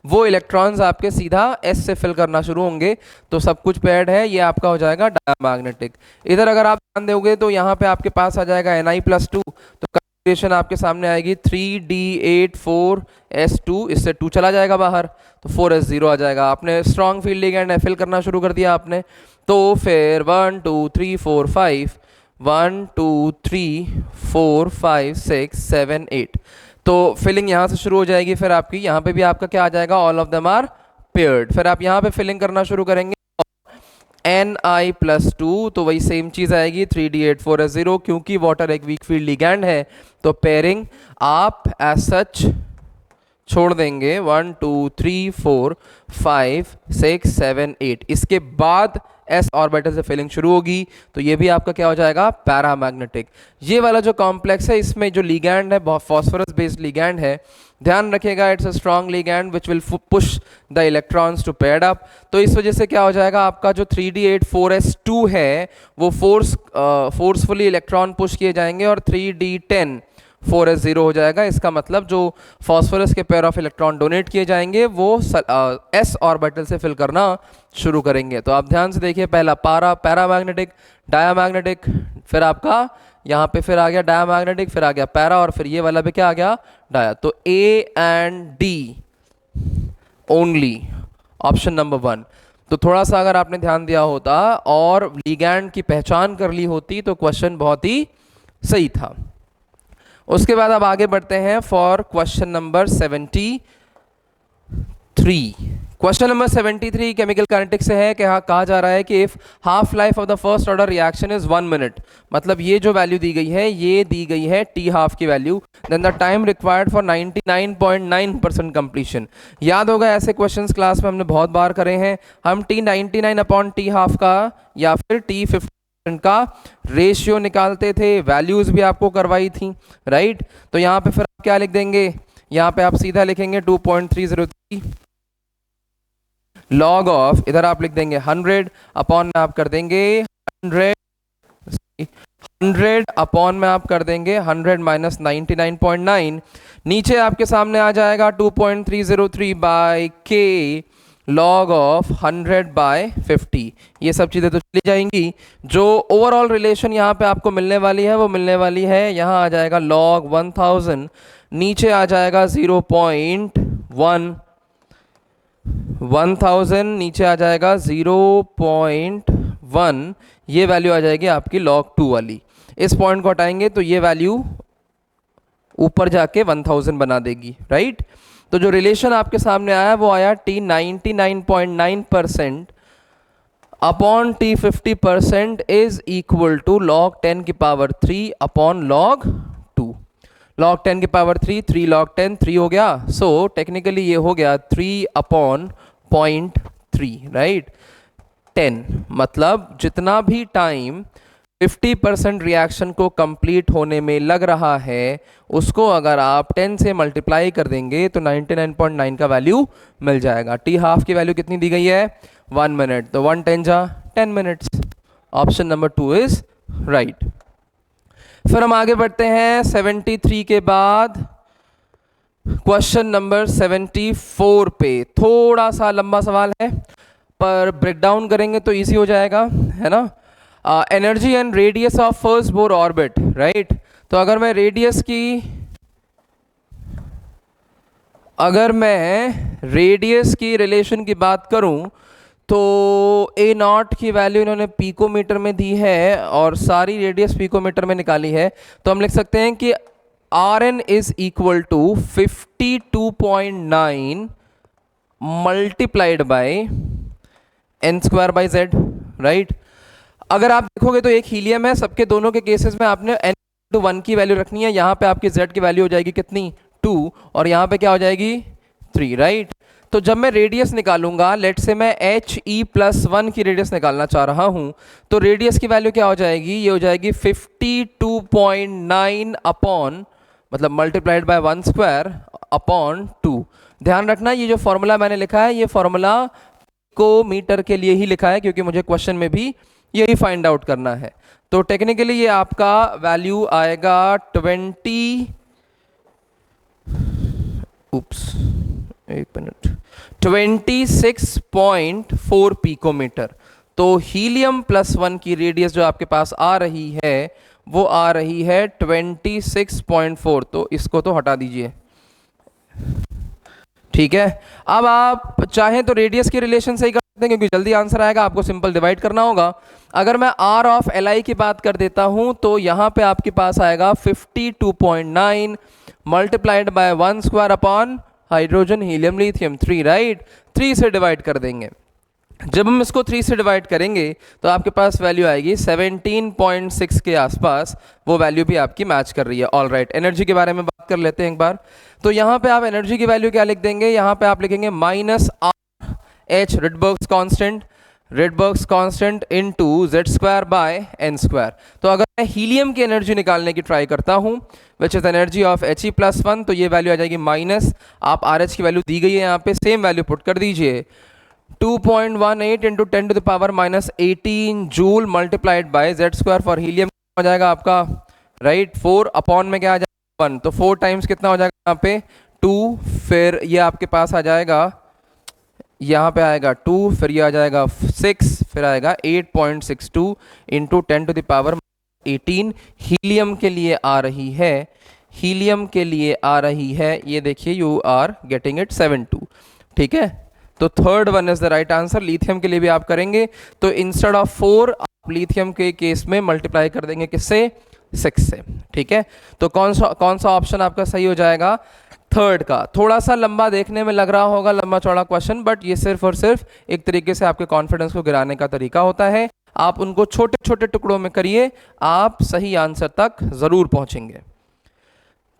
वो इलेक्ट्रॉन्स आपके सीधा S से फिल करना शुरू होंगे। तो सब कुछ पेयर्ड है, ये आपका हो जाएगा डायमैग्नेटिक। इधर अगर आप ध्यान दोगे तो यहाँ पे आपके पास आ जाएगा Ni+2, तो कंफिगरेशन आपके सामने आएगी 3D8 4S2, इससे 2 चला जाएगा बाहर तो 4S0 आ जाएगा। आपने स्ट्रॉन्ग फील्ड लिगैंड फिल करना शुरू कर दिया आपने। तो फिर 1 2 3 4 5 1 2 3 4 5 6 7 8, तो फिलिंग यहाँ से शुरू हो जाएगी। फिर आपकी यहाँ पे भी आपका क्या आ जाएगा? All of them are paired. फिर आप यहाँ पे फिलिंग करना शुरू करेंगे Ni+2, तो वही सेम चीज आएगी 3D8 4S0। क्योंकि वाटर एक वीक फील्ड लिगैंड है तो पेयरिंग आप एज सच छोड़ देंगे 1 2 3 4 5 6 7 8। इसके बाद s ऑर्बिटल से फिलिंग शुरू होगी, तो ये भी आपका क्या हो जाएगा? पैरामैग्नेटिक। ये वाला जो कॉम्प्लेक्स है इसमें जो लिगैंड है फॉस्फोरस बेस्ड लिगैंड है, ध्यान रखिएगा it's a strong ligand which will push the electrons to paired up. तो इस वजह से क्या हो जाएगा आपका जो 3D8 4S2 है वो फोर्सफुली इलेक्ट्रॉन पुश किए जाएंगे और 3D10 4S0 हो जाएगा। इसका मतलब जो फॉस्फोरस के पेयर ऑफ इलेक्ट्रॉन डोनेट किए जाएंगे वो s ऑर्बिटल से फिल करना शुरू करेंगे। तो आप ध्यान से देखिए, पहला पैरामैग्नेटिक, डायामैग्नेटिक, फिर आपका यहाँ पे फिर आ गया डायामैग्नेटिक, फिर आ गया पैरा, और फिर ये वाला भी क्या आ गया? डाया। तो A and D only, option number 1। तो थोड़ा सा अगर आपने ध्यान दिया होता और लिगैंड की पहचान कर ली होती तो क्वेश्चन बहुत ही सही था। उसके बाद अब आगे बढ़ते हैं for question number 73। Question number 73 chemical kinetics से है कि कहा जा रहा है कि if half life of the first order reaction is 1 minute, मतलब ये जो वैल्यू दी गई है ये दी गई है T हाफ की वैल्यू, then the time required for 99.9% completion. याद होगा ऐसे क्वेश्चंस क्लास में हमने बहुत बार करे हैं। हम T99/T हाफ का या फिर T50 का रेशियो निकालते थे, वैल्यूज भी आपको करवाई थी, राइट। तो यहाँ पे फिर आप क्या लिख देंगे? यहाँ पे आप सीधा लिखेंगे 2.303 लॉग ऑफ, इधर आप लिख देंगे 100 अपॉन में आप कर देंगे 100 अपॉन में आप कर देंगे 100 माइनस 99.9। नीचे आपके सामने आ जाएगा 2.303 बाय K log of 100/50। ये सब चीज़ें तो चली जाएंगी। जो ओवरऑल रिलेशन यहाँ पे आपको मिलने वाली है वो मिलने वाली है, यहाँ आ जाएगा log 1000, नीचे आ जाएगा 0.1, 1000 नीचे आ जाएगा 0.1, ये वैल्यू आ जाएगी आपकी log 2 वाली। इस पॉइंट को हटाएंगे तो ये वैल्यू ऊपर जाके 1000 बना देगी, राइट। तो जो रिलेशन आपके सामने आया वो आया T 99.9% upon T 50% is equal to log 10 की पावर 3 अपॉन log 2। log 10 की पावर 3, 3 log 10, 3 हो गया। सो टेक्निकली ये हो गया 3 अपॉन 0.3, राइट। 10 मतलब जितना भी टाइम 50% रिएक्शन को कंप्लीट होने में लग रहा है उसको अगर आप 10 से मल्टीप्लाई कर देंगे तो 99.9 का वैल्यू मिल जाएगा। टी हाफ की वैल्यू कितनी दी गई है? 1 मिनट, तो 1 10 जा 10 minutes. Option number 2 is right. फिर हम आगे बढ़ते हैं 73 के बाद क्वेश्चन नंबर 74 पे। थोड़ा सा लंबा सवाल है पर ब्रेकडाउन करेंगे तो इजी हो जाएगा, है ना। Energy and radius of first Bohr orbit, right. तो अगर मैं रेडियस की रिलेशन की बात करूं तो ए नॉट की वैल्यू इन्होंने पिकोमीटर में दी है और सारी रेडियस पिकोमीटर में निकाली है। तो हम लिख सकते हैं कि R N is equal to 52.9 multiplied by N square by Z, right. अगर आप देखोगे तो एक हीलियम है, सबके दोनों के केसेस में आपने n/1 की वैल्यू रखनी है। यहाँ पे आपकी z की वैल्यू हो जाएगी कितनी? 2, और यहाँ पे क्या हो जाएगी? 3, राइट। तो जब मैं रेडियस निकालूंगा, लेट से मैं He+1 की रेडियस निकालना चाह रहा हूं, तो रेडियस की वैल्यू क्या हो जाएगी? ये हो जाएगी 52.9 अपॉन मतलब मल्टीप्लाइड बाय 1 स्क्वायर अपॉन 2। ध्यान रखना ये जो फॉर्मूला मैंने लिखा है ये फॉर्मूला को मीटर के लिए ही लिखा है क्योंकि मुझे क्वेश्चन में भी यही फाइंड आउट करना है। तो टेक्निकली ये आपका वैल्यू आएगा 26.4 पिकोमीटर। तो हीलियम +1 की रेडियस जो आपके पास आ रही है वो आ रही है 26.4, तो इसको तो हटा दीजिए, ठीक है। अब आप चाहें तो रेडियस की रिलेशन से ही कर सकते हैं क्योंकि जल्दी आंसर आएगा, आपको सिंपल डिवाइड करना होगा। अगर मैं R ऑफ Li की बात कर देता हूं तो यहां पे आपके पास आएगा 52.9 multiplied bye 1 square upon hydrogen helium lithium 3, right. 3 से डिवाइड कर देंगे। जब हम इसको 3 से डिवाइड करेंगे तो आपके पास वैल्यू आएगी 17.6 के आसपास। वो वैल्यू भी आपकी मैच कर रही है। ऑल राइट, एनर्जी के बारे में बात कर लेते हैं एक बार। तो यहाँ पे आप एनर्जी की वैल्यू क्या लिख देंगे? यहाँ पे आप लिखेंगे -R/H रेडबर्ग्स constant into z² bye n²। तो अगर मैं हीलियम की एनर्जी निकालने की ट्राई करता हूँ which is energy of He+1, तो ये वैल्यू आ जाएगी माइनस, आप RH की वैल्यू दी गई है यहाँ पे, सेम वैल्यू पुट कर दीजिए 2.18 into 10⁻18 joule multiplied by z² for helium हो जाएगा आपका, राइट। 4 अपॉन में क्या आ जाएगा? 1, तो 4 टाइम्स कितना हो जाएगा यहाँ पे? 2, फिर ये आपके पास आ जाएगा, यहाँ पे आएगा 2, फिर ये आ जाएगा 6, फिर आएगा 8.62 इंटू 10⁻18 हीलियम के लिए आ रही है, हीलियम के लिए आ रही है। ये देखिए यू आर गेटिंग इट 72, ठीक है। तो third one is the right answer. Lithium के लिए भी आप करेंगे तो इंस्टेड ऑफ 4 आप लिथियम के केस में मल्टीप्लाई कर देंगे किससे? 6 से, ठीक है। तो कौन सा ऑप्शन आपका सही हो जाएगा? थर्ड का। थोड़ा सा लंबा देखने में लग रहा होगा, लंबा चौड़ा क्वेश्चन, बट ये सिर्फ और सिर्फ एक तरीके से आपके कॉन्फिडेंस को गिराने का तरीका होता है। आप उनको छोटे छोटे टुकड़ों में करिए, आप सही आंसर तक जरूर पहुंचेंगे।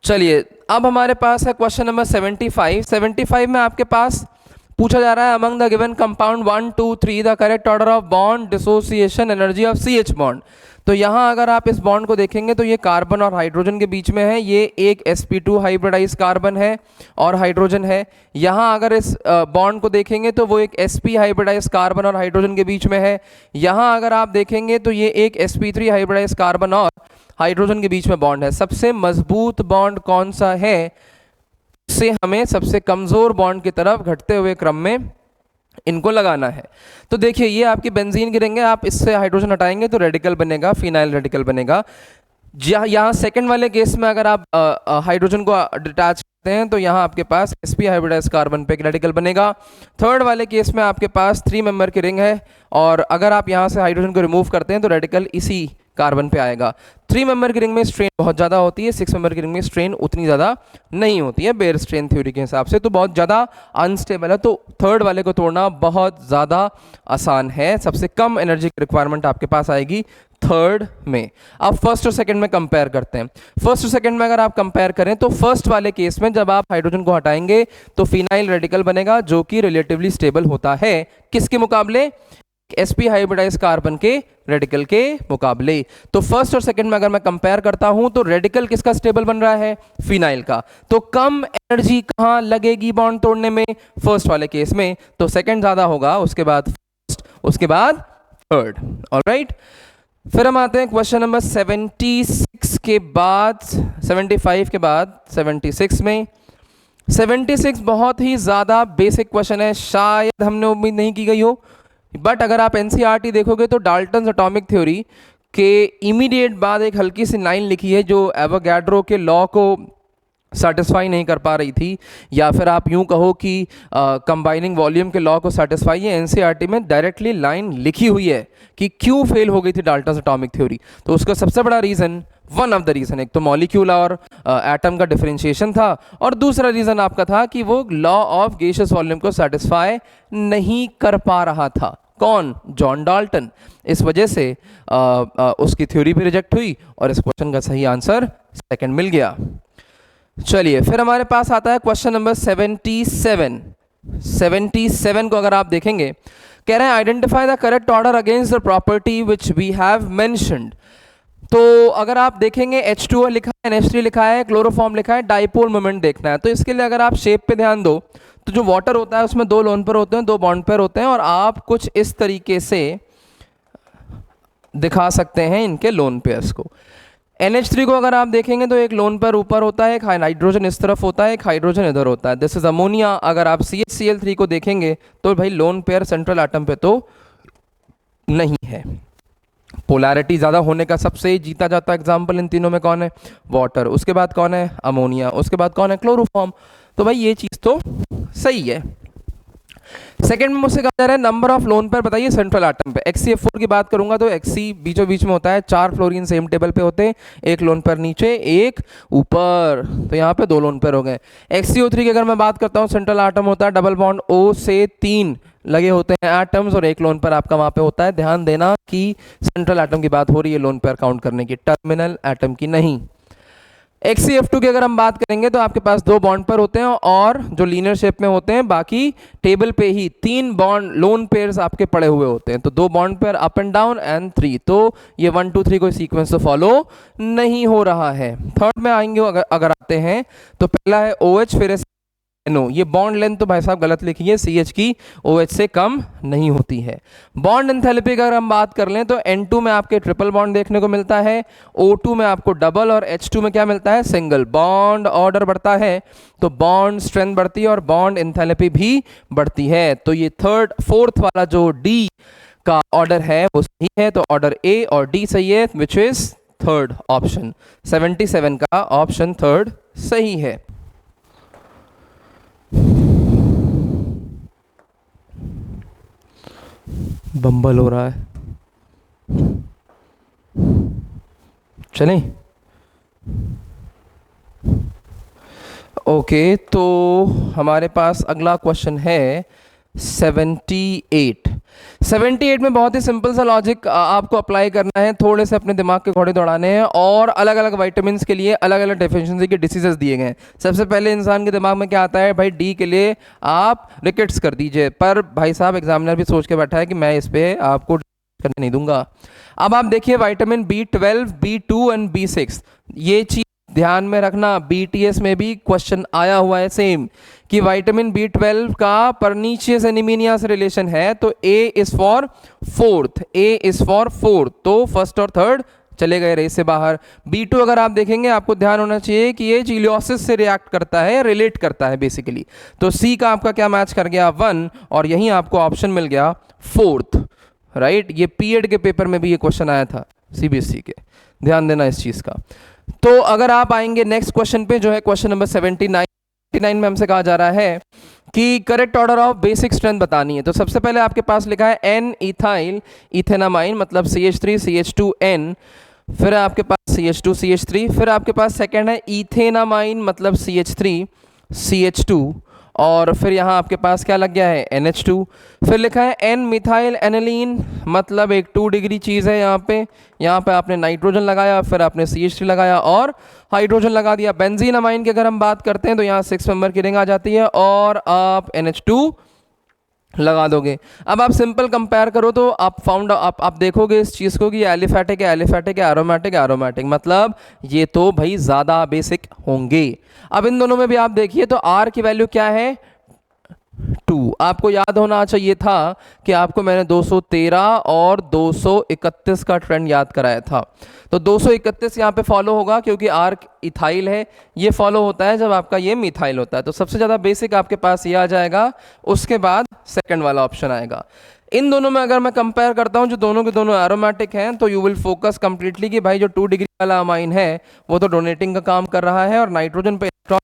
चलिए अब हमारे पास है क्वेश्चन नंबर 75। 75 में आपके पास पूछा जा रहा है among the given compound 1 2 3 the correct order of bond dissociation energy of CH bond. तो यहाँ अगर आप इस बॉन्ड को देखेंगे तो ये कार्बन और हाइड्रोजन के बीच में है, ये एक sp2 हाइब्रिडाइज कार्बन है और हाइड्रोजन है। यहाँ अगर इस बॉन्ड को देखेंगे तो वो एक sp हाइब्रिडाइज कार्बन और हाइड्रोजन के बीच में है। यहाँ अगर आप देखेंगे तो ये एक sp3 हाइब्रिडाइज कार्बन और हाइड्रोजन के बीच में बॉन्ड है। सबसे मजबूत बॉन्ड कौन सा है, से हमें सबसे कमजोर बॉन्ड की तरफ घटते हुए क्रम में इनको लगाना है। तो देखिए ये आपकी बेंजीन की रिंग है, आप इससे हाइड्रोजन हटाएंगे तो रेडिकल बनेगा, फिनाइल रेडिकल बनेगा। यहाँ सेकंड वाले केस में अगर आप हाइड्रोजन को डिटैच करते हैं तो यहाँ आपके पास sp हाइब्रिडाइज कार्बन पे एक रेडिकल बनेगा। थर्ड वाले केस में आपके पास 3 मेंबर की रिंग है और अगर आप यहाँ से हाइड्रोजन को रिमूव करते हैं तो रेडिकल इसी कार्बन पे आएगा। 3 मेंबर की रिंग में स्ट्रेन बहुत ज़्यादा होती है, 6 मेंबर की रिंग में स्ट्रेन उतनी ज़्यादा नहीं होती है बेयर स्ट्रेन थ्योरी के हिसाब से, तो बहुत ज़्यादा अनस्टेबल है। तो थर्ड वाले को तोड़ना बहुत ज़्यादा आसान है, सबसे कम एनर्जी की रिक्वायरमेंट आपके पास आएगी थर्ड में। अब फर्स्ट और सेकंड में कंपेयर करते हैं। फर्स्ट और सेकंड में अगर आप कंपेयर करें तो फर्स्ट वाले केस में जब आप हाइड्रोजन को हटाएंगे तो फिनाइल रेडिकल बनेगा जो कि रिलेटिवली स्टेबल होता है, किसके मुकाबले? sp हाइब्रिडाइज कार्बन के रेडिकल के मुकाबले। तो फर्स्ट और सेकंड में अगर मैं कंपेयर करता हूं तो रेडिकल किसका स्टेबल बन रहा है? फिनाइल का। तो कम एनर्जी कहां लगेगी बॉन्ड तोड़ने में? फर्स्ट वाले केस में। तो सेकंड ज्यादा होगा, उसके बाद फर्स्ट, उसके बाद थर्ड। ऑलराइट, फिर हम आते हैं क्वेश्चन नंबर 76 के बाद, 75 के बाद 76 में। 76 बहुत ही ज़्यादा बेसिक क्वेश्चन है, शायद हमने उम्मीद नहीं की गई हो, बट अगर आप एनसीईआरटी देखोगे तो डाल्टन्स एटॉमिक थ्योरी के इमीडिएट बाद एक हल्की सी लाइन लिखी है जो एवोगैड्रो के लॉ को सेटिस्फाई नहीं कर पा रही थी, या फिर आप यूं कहो कि कंबाइनिंग वॉल्यूम के लॉ को सेटिस्फाई, है एनसीईआरटी में डायरेक्टली लाइन लिखी हुई है कि क्यों फेल हो गई थी डाल्टन्स एटॉमिक थ्योरी। तो उसका सबसे बड़ा reason, one of the reason, एक तो मॉलिक्यूल और एटम का डिफरेंशिएशन था और दूसरा रीज़न आपका था कि वो लॉ ऑफ गैसियस वॉल्यूम को सेटिस्फाई नहीं कर पा रहा था। कौन? John Dalton. इस वजह से उसकी थ्योरी भी रिजेक्ट हुई और इस क्वेश्चन का सही आंसर सेकंड मिल गया। चलिए फिर हमारे पास आता है क्वेश्चन नंबर 77। 77 को अगर आप देखेंगे, कह रहे हैं identify the correct order against the property which we have mentioned. तो अगर आप देखेंगे H2O लिखा है, NH3 लिखा है, क्लोरोफॉर्म लिखा है, डाइपोल मोमेंट देखना है। तो इसके लिए अगर आप शेप पे ध्यान दो तो जो वाटर होता है उसमें 2 लोन पेयर होते हैं, 2 बॉन्ड पेयर होते हैं और आप कुछ इस तरीके से दिखा सकते हैं इनके लोन पेयर्स को। NH3 को अगर आप देखेंगे तो एक लोन पेयर ऊपर होता है, एक हाइड्रोजन इस तरफ होता है, एक हाइड्रोजन इधर होता है, दिस इज अमोनिया। अगर आप CH-Cl3 को देखेंगे तो भाई लोन पेयर सेंट्रल एटम पे तो नहीं है। पोलैरिटी ज़्यादा होने का सबसे जीता जाता एग्जाम्पल इन तीनों में कौन है? वाटर। उसके बाद कौन है? अमोनिया। उसके बाद कौन है? क्लोरोफॉर्म। तो भाई ये चीज़ तो सही है। सेकंड में मुझसे कहा जा रहा है नंबर ऑफ लोन पेयर बताइए सेंट्रल एटम पे। HCF4 की बात करूंगा तो Hc बीचों बीच में होता है, 4 फ्लोरीन सेम टेबल पे होते हैं, एक लोन पेयर नीचे एक ऊपर, तो यहाँ पे 2 लोन पेयर हो गए। HCO3 की अगर मैं बात करता हूँ सेंट्रल एटम होता है डबल बॉन्ड O से 3 लगे होते हैं एटम्स और एक लोन पेयर आपका वहाँ पे होता है। ध्यान देना कि सेंट्रल एटम की बात हो रही है लोन पेयर काउंट करने की, टर्मिनल एटम की नहीं। HCF2 की अगर हम बात करेंगे तो आपके पास 2 बॉन्ड पेयर होते हैं और जो लीनियर शेप में होते हैं, बाकी टेबल पे ही 3 बॉन्ड लोन पेयर्स आपके पड़े हुए होते हैं। तो 2 bond pair up and down and 3, तो ये 1 2 3 कोई सीक्वेंस तो फॉलो नहीं हो रहा है। थर्ड में आएंगे अगर आते हैं तो पहला है OH, फिर NO। ये बॉन्ड लेंथ तो भाई साहब गलत लिखी है, CH की OH से कम नहीं होती है। बॉन्ड एंथैल्पी का अगर हम बात कर लें तो N2 में आपके ट्रिपल बॉन्ड देखने को मिलता है, O2 में आपको डबल और H2 में क्या मिलता है? सिंगल। बॉन्ड ऑर्डर बढ़ता है तो बॉन्ड स्ट्रेंथ बढ़ती है और बॉन्ड एंथैल्पी भी बढ़ती है। तो ये फोर्थ वाला जो D का ऑर्डर है वो सही है, तो ऑर्डर A और D सही है, विच इज थर्ड ऑप्शन। 77 का ऑप्शन थर्ड सही है। बम्बल हो रहा है, चलें। ओके, तो हमारे पास अगला क्वेश्चन है 78 में बहुत ही सिंपल सा लॉजिक आपको अप्लाई करना है, थोड़े से अपने दिमाग के घोड़े दौड़ाने हैं और अलग अलग विटामिन के लिए अलग अलग डेफिशिएंसी के डिसीजेस दिए गए हैं। सबसे पहले इंसान के दिमाग में क्या आता है? भाई डी के लिए आप रिकेट्स कर दीजिए, पर भाई साहब एग्जामिनर भी सोच के बैठा है कि मैं इस पर आपको करने नहीं दूंगा। अब आप देखिए vitamin B12, B2 and B6, ये चीज ध्यान में रखना। BTS में भी क्वेश्चन आया हुआ है सेम कि विटामिन B12 का परनीशियस एनीमिया से रिलेशन है, तो A इज फॉर फोर्थ, तो फर्स्ट और थर्ड चले गए रेस से बाहर। B2 अगर आप देखेंगे आपको ध्यान होना चाहिए कि ये चिलियोसिस से रिएक्ट करता है, रिलेट करता है बेसिकली। तो C का आपका क्या मैच कर गया 1, और यहीं आपको ऑप्शन मिल गया 4th, राइट। ये पीएड के पेपर में भी ये क्वेश्चन आया था CBSE के, ध्यान देना इस चीज़ का। तो अगर आप आएंगे नेक्स्ट क्वेश्चन पे जो है क्वेश्चन नंबर 79 में हमसे कहा जा रहा है कि correct order of basic strength बतानी है। तो सबसे पहले आपके पास लिखा है N इथाइल इथेनामाइन मतलब CH3 CH2N, फिर आपके पास CH2 CH3, फिर आपके पास सेकेंड है इथेनामाइन मतलब CH3 CH2, और फिर यहाँ आपके पास क्या लग गया है NH2, फिर लिखा है N मिथाइल एनिलीन मतलब एक 2 डिग्री चीज़ है। यहाँ पे आपने नाइट्रोजन लगाया, फिर आपने CH3 लगाया और हाइड्रोजन लगा दिया। बेंजीन अमाइन की अगर हम बात करते हैं तो यहाँ 6 मेंबर की रिंग आ जाती है और आप NH2 लगा दोगे। अब आप सिंपल कंपेयर करो तो आप देखोगे इस चीज़ को कि एलिफेटिक है एलिफेटिक है, एरोमेटिक एरोमेटिक, मतलब ये तो भाई ज़्यादा बेसिक होंगे। अब इन दोनों में भी आप देखिए तो R की वैल्यू क्या है 2। आपको याद होना चाहिए था कि आपको मैंने 213 और 231 का ट्रेंड याद कराया था। तो 231 यहाँ पे फॉलो होगा क्योंकि R इथाइल है, ये फॉलो होता है जब आपका ये मिथाइल होता है। तो सबसे ज़्यादा बेसिक आपके पास ये आ जाएगा, उसके बाद सेकंड वाला ऑप्शन आएगा। इन दोनों में अगर मैं कंपेयर करता हूँ जो दोनों के दोनों एरोमेटिक हैं तो यू विल फोकस कंप्लीटली कि भाई जो 2 डिग्री वाला अमाइन है वो तो डोनेटिंग का काम कर रहा है और नाइट्रोजन पे इलेक्ट्रॉन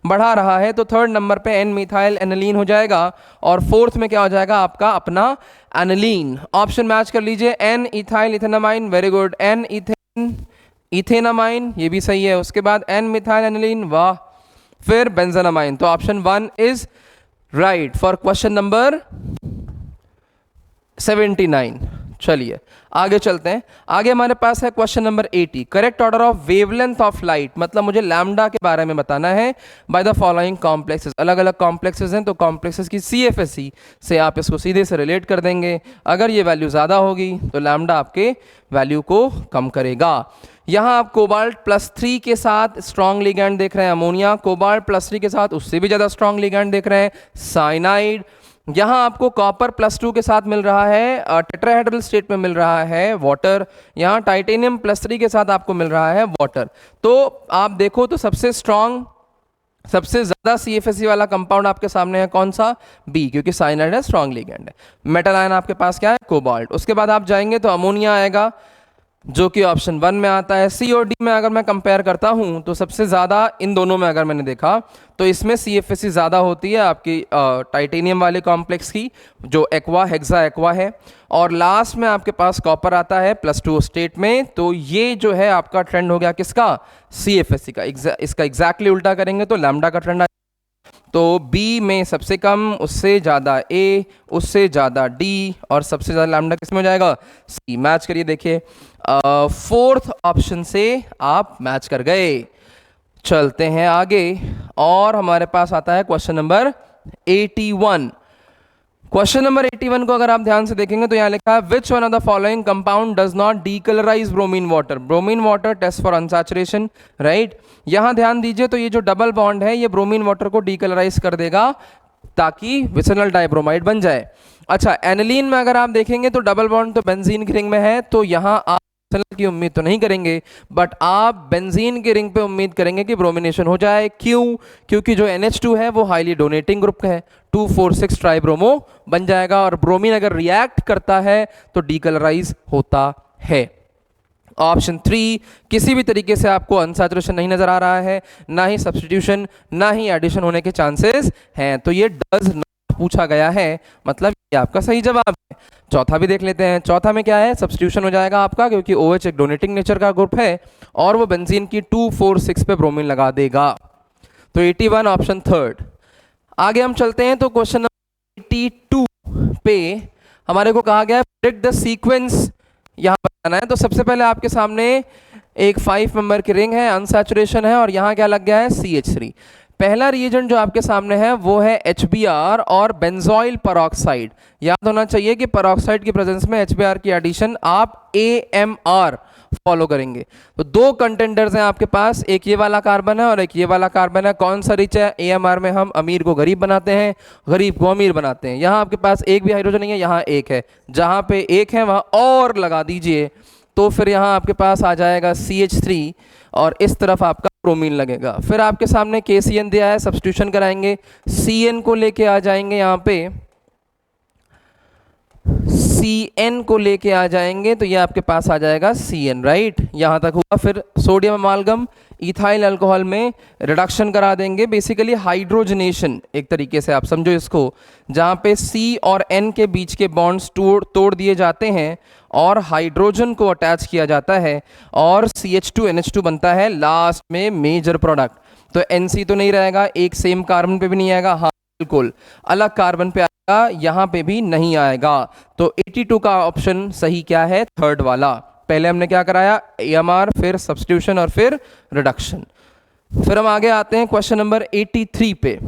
बढ़ा रहा है। तो थर्ड नंबर पे N मिथाइल एनिलीन हो जाएगा और फोर्थ में क्या हो जाएगा आपका अपना एनिलीन। ऑप्शन मैच कर लीजिए, N ethyl ethanamine, very good, N ethanamine ये भी सही है, उसके बाद N मिथाइल एनिलीन, वाह, फिर बेंजोनामाइन। तो option 1 is right for question number 79। चलिए आगे चलते हैं। आगे हमारे पास है question number 80, correct order of wavelength of light, मतलब मुझे लैम्डा के बारे में बताना है बाय द फॉलोइंग कॉम्प्लेक्सेस। अलग अलग कॉम्प्लेक्सेस हैं तो कॉम्प्लेक्सेस की CFSE से आप इसको सीधे से रिलेट कर देंगे। अगर ये वैल्यू ज़्यादा होगी तो लैम्डा आपके वैल्यू को कम करेगा। यहाँ आप कोबाल्ट +3 के साथ स्ट्रॉन्ग लिगैंड देख रहे हैं अमोनिया, कोबाल्ट +3 के साथ उससे भी ज़्यादा स्ट्रॉन्ग लिगैंड देख रहे हैं साइनाइड। यहाँ आपको कॉपर +2 के साथ मिल रहा है, टेट्राहेड्रल स्टेट में मिल रहा है वाटर। यहाँ टाइटेनियम +3 के साथ आपको मिल रहा है वाटर। तो आप देखो तो सबसे स्ट्रॉन्ग सबसे ज़्यादा CFSE वाला कंपाउंड आपके सामने है कौन सा, B, क्योंकि साइनाइड है, स्ट्रॉन्ग लिगैंड है। मेटल आयन आपके पास क्या है, कोबाल्ट। उसके बाद आप जाएंगे तो अमोनिया आएगा जो कि ऑप्शन 1 में आता है। C और D में अगर मैं कंपेयर करता हूं तो सबसे ज़्यादा इन दोनों में अगर मैंने देखा तो इसमें CFSE ज़्यादा होती है आपकी टाइटेनियम वाले कॉम्प्लेक्स की जो एक्वा हेक्सा एक्वा है, और लास्ट में आपके पास कॉपर आता है +2 स्टेट में। तो ये जो है आपका ट्रेंड हो गया किसका, CFSE का। इसका एग्जैक्टली उल्टा करेंगे तो लैम्डा का ट्रेंड। तो B में सबसे कम, उससे ज़्यादा A, उससे ज़्यादा D और सबसे ज़्यादा लैम्डा किस में हो जाएगा, C। मैच करिए देखिए, फोर्थ ऑप्शन से आप मैच कर गए। चलते हैं आगे और हमारे पास आता है क्वेश्चन नंबर 81। क्वेश्चन नंबर 81 को अगर आप ध्यान से देखेंगे तो यहाँ लिखा है which one of the following compound does not decolourise bromine water. Bromine water test for unsaturation, right. यहाँ ध्यान दीजिए तो ये जो डबल बॉन्ड है ये ब्रोमीन वाटर को डीकलराइज कर देगा ताकि विसिनल डाइब्रोमाइड बन जाए। अच्छा, एनिलीन में अगर आप देखेंगे तो डबल बॉन्ड तो बेंजीन की रिंग में है, तो यहाँ आप की उम्मीद तो नहीं करेंगे, बट आप बेंजीन की रिंग पे उम्मीद करेंगे कि ब्रोमिनेशन हो जाए। क्यों? क्योंकि जो NH2 है वो हाईली डोनेटिंग ग्रुप का है, 2,4,6 ट्राइब्रोमो बन जाएगा और ब्रोमीन अगर रिएक्ट करता है तो डीकलराइज होता है। ऑप्शन 3 किसी भी तरीके से आपको अनसैचुरेशन नहीं नजर आ रहा है, ना ही सब्स्टिट्यूशन ना ही एडिशन होने के चांसेस हैं, तो ये डज नॉट पूछा गया है, मतलब ये आपका सही जवाब है। चौथा भी देख लेते हैं। चौथा में क्या है, सब्स्टिट्यूशन हो जाएगा आपका क्योंकि OH एक डोनेटिंग नेचर का ग्रुप है और वो बेंजीन की 2,4,6 पे ब्रोमीन लगा देगा। तो 81 ऑप्शन थर्ड। आगे हम चलते हैं तो क्वेश्चन नंबर 82 पे हमारे को कहा गया है प्रेडिक्ट द सीक्वेंस यहाँ बताना है। तो सबसे पहले आपके सामने एक 5 मेंबर की रिंग है, अनसैचुरेशन है और यहाँ क्या लग गया है, CH3। पहला रिएजेंट जो आपके सामने है वो है HBr और बेंजोइल परऑक्साइड। याद होना चाहिए कि परऑक्साइड की प्रेजेंस में HBr की एडिशन आप AMR फॉलो करेंगे। तो 2 कंटेंडर्स हैं आपके पास, एक ये वाला कार्बन है और एक ये वाला कार्बन है। कौन सा रिच है, AMR में हम अमीर को गरीब बनाते हैं, गरीब को अमीर बनाते हैं। यहाँ आपके पास एक भी हाइड्रोजन नहीं है, यहाँ एक है, जहाँ पे एक है वहाँ और लगा दीजिए तो फिर यहाँ आपके पास आ जाएगा CH3 और इस तरफ आपका ब्रोमीन लगेगा। फिर आपके सामने KCN दिया है, सब्स्टिट्यूशन कराएंगे, CN को लेके आ जाएंगे, यहाँ पे CN को लेके आ जाएंगे तो ये आपके पास आ जाएगा CN, राइट, यहाँ तक हुआ। फिर सोडियम अमालगम इथाइल अल्कोहल में रिडक्शन करा देंगे, बेसिकली हाइड्रोजनेशन एक तरीके से आप समझो इसको, जहाँ पे C और N के बीच के बॉन्ड्स तोड़ दिए जाते हैं और हाइड्रोजन को अटैच किया जाता है और CH2NH2 बनता है लास्ट में मेजर प्रोडक्ट। तो NC तो नहीं रहेगा, एक सेम कार्बन पे भी नहीं आएगा, हाँ बिल्कुल अलग कार्बन पे आएगा, यहाँ पे भी नहीं आएगा। तो 82 का ऑप्शन सही क्या है, थर्ड वाला। पहले हमने क्या कराया, AMR, फिर सब्स्टिट्यूशन और फिर रिडक्शन। फिर हम आगे आते हैं क्वेश्चन नंबर 83 पे।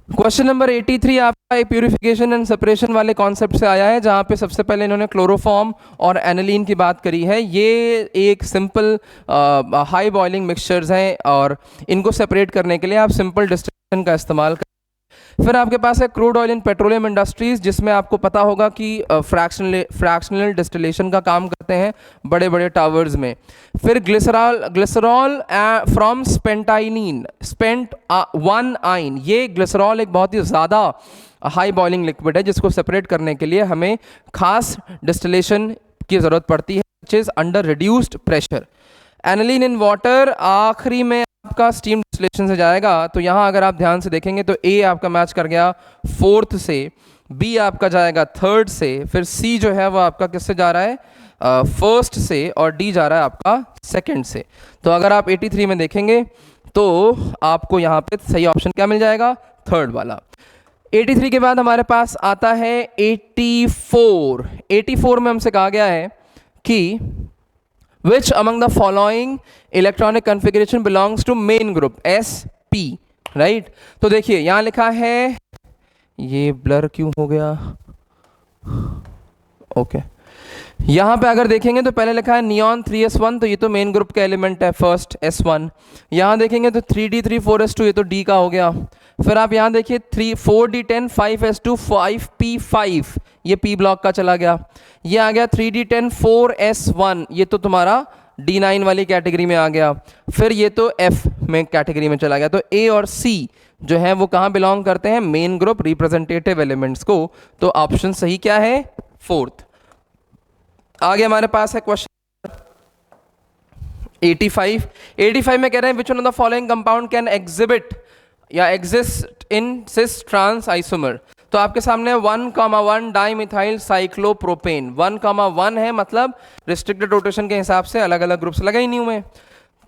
क्वेश्चन नंबर 83 आपका प्यूरिफिकेशन एंड सेपरेशन वाले कॉन्सेप्ट से आया है, जहाँ पे सबसे पहले इन्होंने क्लोरोफॉर्म और एनिलीन की बात करी है। ये एक सिंपल हाई बॉइलिंग मिक्सचर्स हैं और इनको सेपरेट करने के लिए आप सिंपल डिस्टिलेशन का इस्तेमाल करें। फिर आपके पास है crude oil in petroleum industries, जिसमें आपको पता होगा कि फ्रैक्शनल डिस्टिलेशन का काम करते हैं बड़े बड़े टावर्स में। फिर ग्लिसरॉल फ्रॉम स्पेंटाइनिन, स्पेंट वन आइन, ये ग्लिसरॉल एक बहुत ही ज़्यादा हाई बॉइलिंग लिक्विड है जिसको सेपरेट करने के लिए हमें खास डिस्टिलेशन की ज़रूरत पड़ती है, which is under reduced pressure. Aniline in water आखिरी में आपका स्टीम डिस्टिलेशन से जाएगा। तो यहाँ अगर आप ध्यान से देखेंगे तो A आपका मैच कर गया फोर्थ से, B आपका जाएगा थर्ड से, फिर C जो है वो आपका किससे जा रहा है, फर्स्ट से, और D जा रहा है आपका सेकंड से। तो अगर आप 83 में देखेंगे तो आपको यहाँ पे सही ऑप्शन क्या मिल जाएगा, थर्ड वाला। 83 के बाद हमारे पास आता है 84। 84 में हमसे कहा गया है कि which among the following electronic configuration belongs to main group SP, right? तो देखिए यहाँ लिखा है, ये ब्लर क्यों हो गया, ओके यहाँ पे अगर देखेंगे तो पहले लिखा है नियॉन 3s1, तो ये तो मेन ग्रुप का एलिमेंट है, फर्स्ट S1। यहाँ देखेंगे तो 3d3 4s2, ये तो D का हो गया। फिर आप यहाँ देखिए 4d10 5s2 5p5, ये P ब्लॉक का चला गया। ये आ गया 3d10 4s1, ये तो तुम्हारा D9 वाली कैटेगरी में आ गया। फिर ये तो F में कैटेगरी में चला गया। तो A और C जो है वो कहाँ बिलोंग करते हैं, मेन ग्रुप रिप्रेजेंटेटिव एलिमेंट्स को। तो ऑप्शन सही क्या है, फोर्थ। आगे हमारे पास है क्वेश्चन 85। 85 में कह रहे हैं which one of the following compound can exhibit या exist in cis trans isomer. तो आपके सामने 1,1 डाइमिथाइल साइक्लोप्रोपेन। 1,1 है, मतलब रिस्ट्रिक्टेड रोटेशन के हिसाब से अलग अलग ग्रुप्स लगे ही नहीं हुए,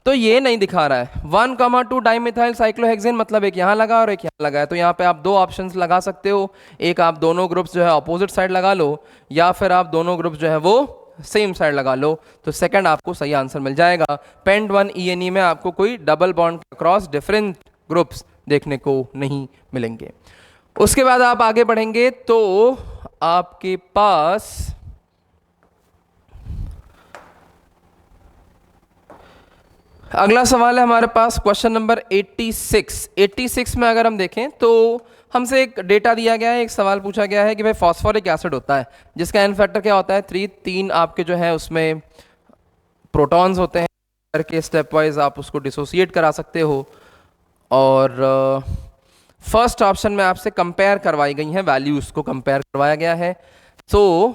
तो ये नहीं दिखा रहा है। 1,2 डाइमिथाइल साइक्लोहेक्सेन, मतलब एक यहाँ लगा और एक यहाँ लगा है। तो यहाँ पे आप दो ऑप्शंस लगा सकते हो, एक आप दोनों ग्रुप्स जो है अपोजिट साइड लगा लो, या फिर आप दोनों ग्रुप्स जो है वो सेम साइड लगा लो। तो सेकंड आपको सही आंसर मिल जाएगा। पेंट 1 ENE में आपको कोई double bond across different groups देखने को नहीं मिलेंगे। उसके बाद आप आगे बढ़ेंगे तो आपके पास अगला सवाल है हमारे पास क्वेश्चन नंबर 86। 86 में अगर हम देखें तो हमसे एक डेटा दिया गया है, एक सवाल पूछा गया है कि भाई फॉस्फोरिक एसिड होता है जिसका एन फैक्टर क्या होता है 3। 3 आपके जो है उसमें प्रोटॉन्स होते हैं, करके स्टेप वाइज आप उसको डिसोसिएट करा सकते हो। और फर्स्ट ऑप्शन में आपसे कंपेयर करवाई गई हैं वैल्यूज को कंपेयर करवाया गया है। तो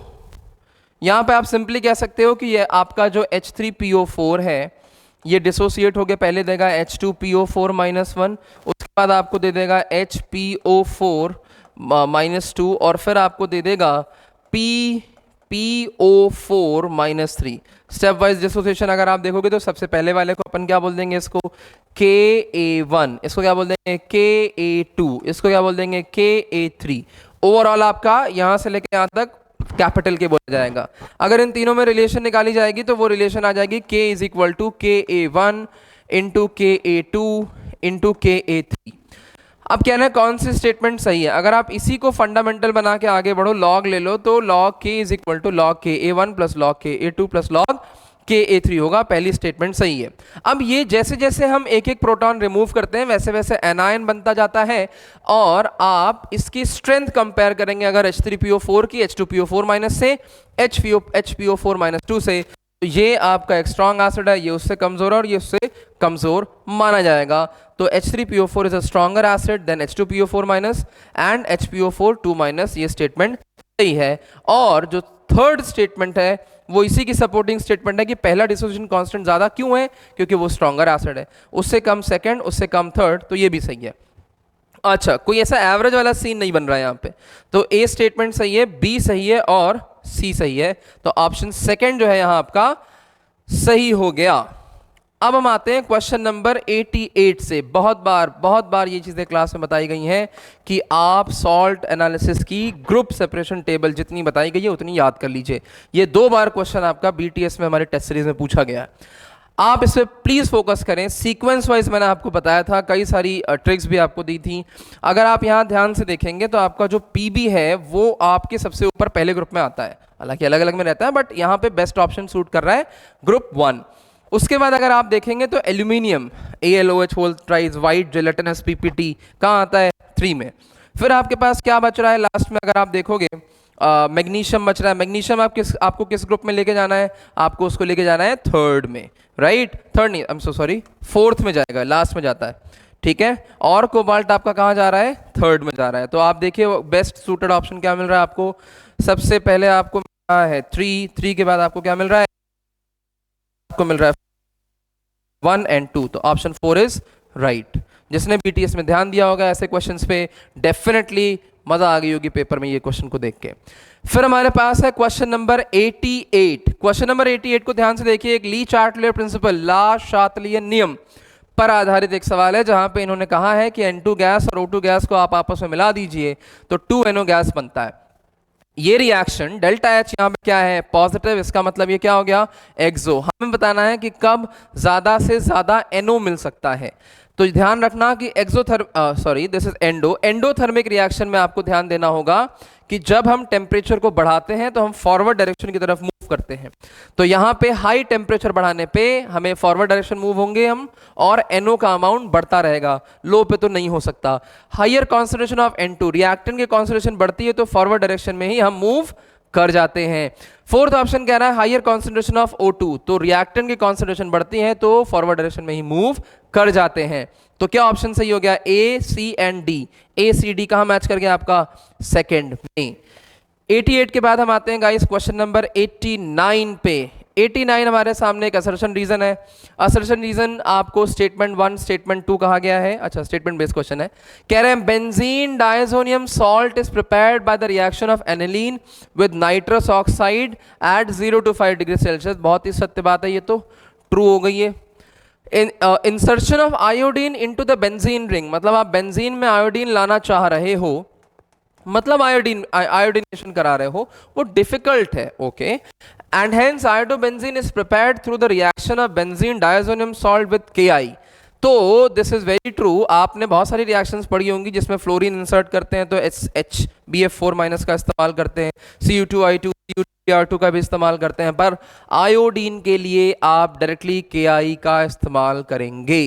यहाँ पे आप सिंपली कह सकते हो कि ये आपका जो H3PO4 है ये डिसोसिएट हो गया, पहले देगा H2PO4 -1, उसके बाद आपको दे देगा HPO4 -2 और फिर आपको दे देगा PPO4 -3। स्टेप वाइज डिसोसिएशन अगर आप देखोगे तो सबसे पहले वाले को अपन क्या बोल देंगे, इसको KA1, इसको क्या बोल देंगे KA2, इसको क्या बोल देंगे KA3। ओवरऑल आपका यहाँ से लेकर यहाँ तक कैपिटल के बोला जाएगा। अगर इन तीनों में रिलेशन निकाली जाएगी तो वो रिलेशन आ जाएगी K = KA1 × KA2 × KA3। अब कहना है कौन सी स्टेटमेंट सही है। अगर आप इसी को फंडामेंटल बना के आगे बढ़ो, लॉग ले लो, तो log K = log KA1 + log KA2 + log Ka3 होगा, पहली स्टेटमेंट सही है। अब ये जैसे जैसे हम एक एक प्रोटॉन रिमूव करते हैं वैसे वैसे एनायन बनता जाता है, और आप इसकी स्ट्रेंथ कंपेयर करेंगे अगर H3PO4 की H2PO4- से HPO4- से, तो ये आपका एक स्ट्रॉन्ग एसिड है, ये उससे कमजोर है और ये उससे कमजोर माना जाएगा। तो H3PO4 is a stronger acid than H2PO4- and HPO4 ये स्टेटमेंट सही है। और जो थर्ड स्टेटमेंट है वो इसी की सपोर्टिंग स्टेटमेंट है कि पहला डिसोसिएशन कांस्टेंट ज्यादा क्यों है, क्योंकि वो स्ट्रॉन्गर एसिड है, उससे कम सेकंड, उससे कम थर्ड, तो ये भी सही है। अच्छा, कोई ऐसा एवरेज वाला सीन नहीं बन रहा है यहाँ पे, तो ए स्टेटमेंट सही है, बी सही है और सी सही है, तो ऑप्शन सेकंड जो है यहाँ आपका सही हो गया। अब हम आते हैं क्वेश्चन नंबर 88 से। बहुत बार ये चीजें क्लास में बताई गई हैं कि आप सॉल्ट एनालिसिस की ग्रुप सेपरेशन टेबल जितनी बताई गई है उतनी याद कर लीजिए। ये 2 बार क्वेश्चन आपका बीटीएस में हमारे टेस्ट सीरीज में पूछा गया है। आप इस पर प्लीज फोकस करें, सीक्वेंस वाइज मैंने आपको बताया था, कई सारी ट्रिक्स भी आपको दी थी। अगर आप यहाँ ध्यान से देखेंगे तो आपका जो पीबी है वो आपके सबसे ऊपर पहले ग्रुप में आता है, हालांकि अलग अलग में रहता है, बट यहाँ पे बेस्ट ऑप्शन सूट कर रहा है ग्रुप 1। उसके बाद अगर आप देखेंगे तो aluminium AlOH whole thrice white gelatinous PPT कहाँ आता है 3 में। फिर आपके पास क्या बच रहा है लास्ट में, अगर आप देखोगे मैग्नीशियम बच रहा है। मैग्नीशियम आपको किस ग्रुप में लेके जाना है, आपको उसको लेके जाना है थर्ड में, राइट, थर्ड नहीं, I am so sorry, fourth में जाएगा, लास्ट में जाता है, ठीक है। और कोबाल्ट आपका कहाँ जा रहा है, थर्ड में जा रहा है। तो आप देखिए बेस्ट सूटेड ऑप्शन क्या मिल रहा है आपको, सबसे पहले आपको मिल रहा है 3 के बाद आपको क्या मिल रहा है, आपको मिल रहा है 1 and 2, तो ऑप्शन 4 इज राइट। जिसने बीटीएस में ध्यान दिया होगा ऐसे क्वेश्चंस पे, डेफिनेटली मजा आ गई होगी पेपर में ये क्वेश्चन को देख के। फिर हमारे पास है क्वेश्चन नंबर 88। क्वेश्चन नंबर 88 को ध्यान से देखिए, एक ली चार्टलियर प्रिंसिपल, ला शातलियन नियम पर आधारित एक सवाल है, जहां पे इन्होंने कहा है कि N2 गैस और O2 गैस को आप आपस में मिला दीजिए तो 2NO गैस बनता है। ये रिएक्शन डेल्टा H यहाँ पे क्या है, पॉजिटिव, इसका मतलब ये क्या हो गया, एक्सो। हमें बताना है कि कब ज्यादा से ज्यादा NO मिल सकता है। तो ध्यान रखना कि दिस इज एंडोथर्मिक रिएक्शन में आपको ध्यान देना होगा कि जब हम टेम्परेचर को बढ़ाते हैं तो हम फॉरवर्ड डायरेक्शन की तरफ मूव करते हैं। तो यहाँ पे हाई टेम्परेचर बढ़ाने पे हमें फॉरवर्ड डायरेक्शन मूव होंगे हम, और NO का अमाउंट बढ़ता रहेगा, लो पे तो नहीं हो सकता। Higher concentration of N2, reactant की कॉन्सेंट्रेशन बढ़ती है तो फॉरवर्ड डायरेक्शन में ही हम मूव कर जाते हैं। फोर्थ ऑप्शन कह रहा है हायर कॉन्सेंट्रेशन ऑफ O2, तो रिएक्टेंट की कॉन्सेंट्रेशन बढ़ती है तो फॉरवर्ड डायरेक्शन में ही मूव कर जाते हैं। तो क्या ऑप्शन सही हो गया, A, C and D। A, C, D कहां मैच कर गया आपका, सेकंड में। 88 के बाद हम आते हैं गाइस क्वेश्चन नंबर 89 पे। 89 हमारे सामने एक असर्शन रीजन है। असर्शन रीजन आपको स्टेटमेंट 1 स्टेटमेंट 2 कहा गया है, अच्छा स्टेटमेंट बेस्ड क्वेश्चन है। कह रहे हैं benzene diazonium salt is prepared by the reaction of aniline with nitrous oxide at 0 to 5 degree Celsius. बहुत ही सत्य बात है, ये तो ट्रू हो गई है। Insertion of iodine into the benzene ring, मतलब आप बेंजीन में आयोडीन लाना चाह रहे हो, मतलब आयोडीनेशन करा रहे हो, वो डिफिकल्ट है, okay. And hence iodobenzene is prepared through the reaction of benzene diazonium salt with KI। तो दिस इज वेरी ट्रू। आपने बहुत सारी रिएक्शंस पढ़ी होंगी जिसमें फ्लोरीन इंसर्ट करते हैं तो HBF4- का इस्तेमाल करते हैं, Cu2I2 Cu2R2 का भी इस्तेमाल करते हैं, पर आयोडीन के लिए आप डायरेक्टली KI का इस्तेमाल करेंगे।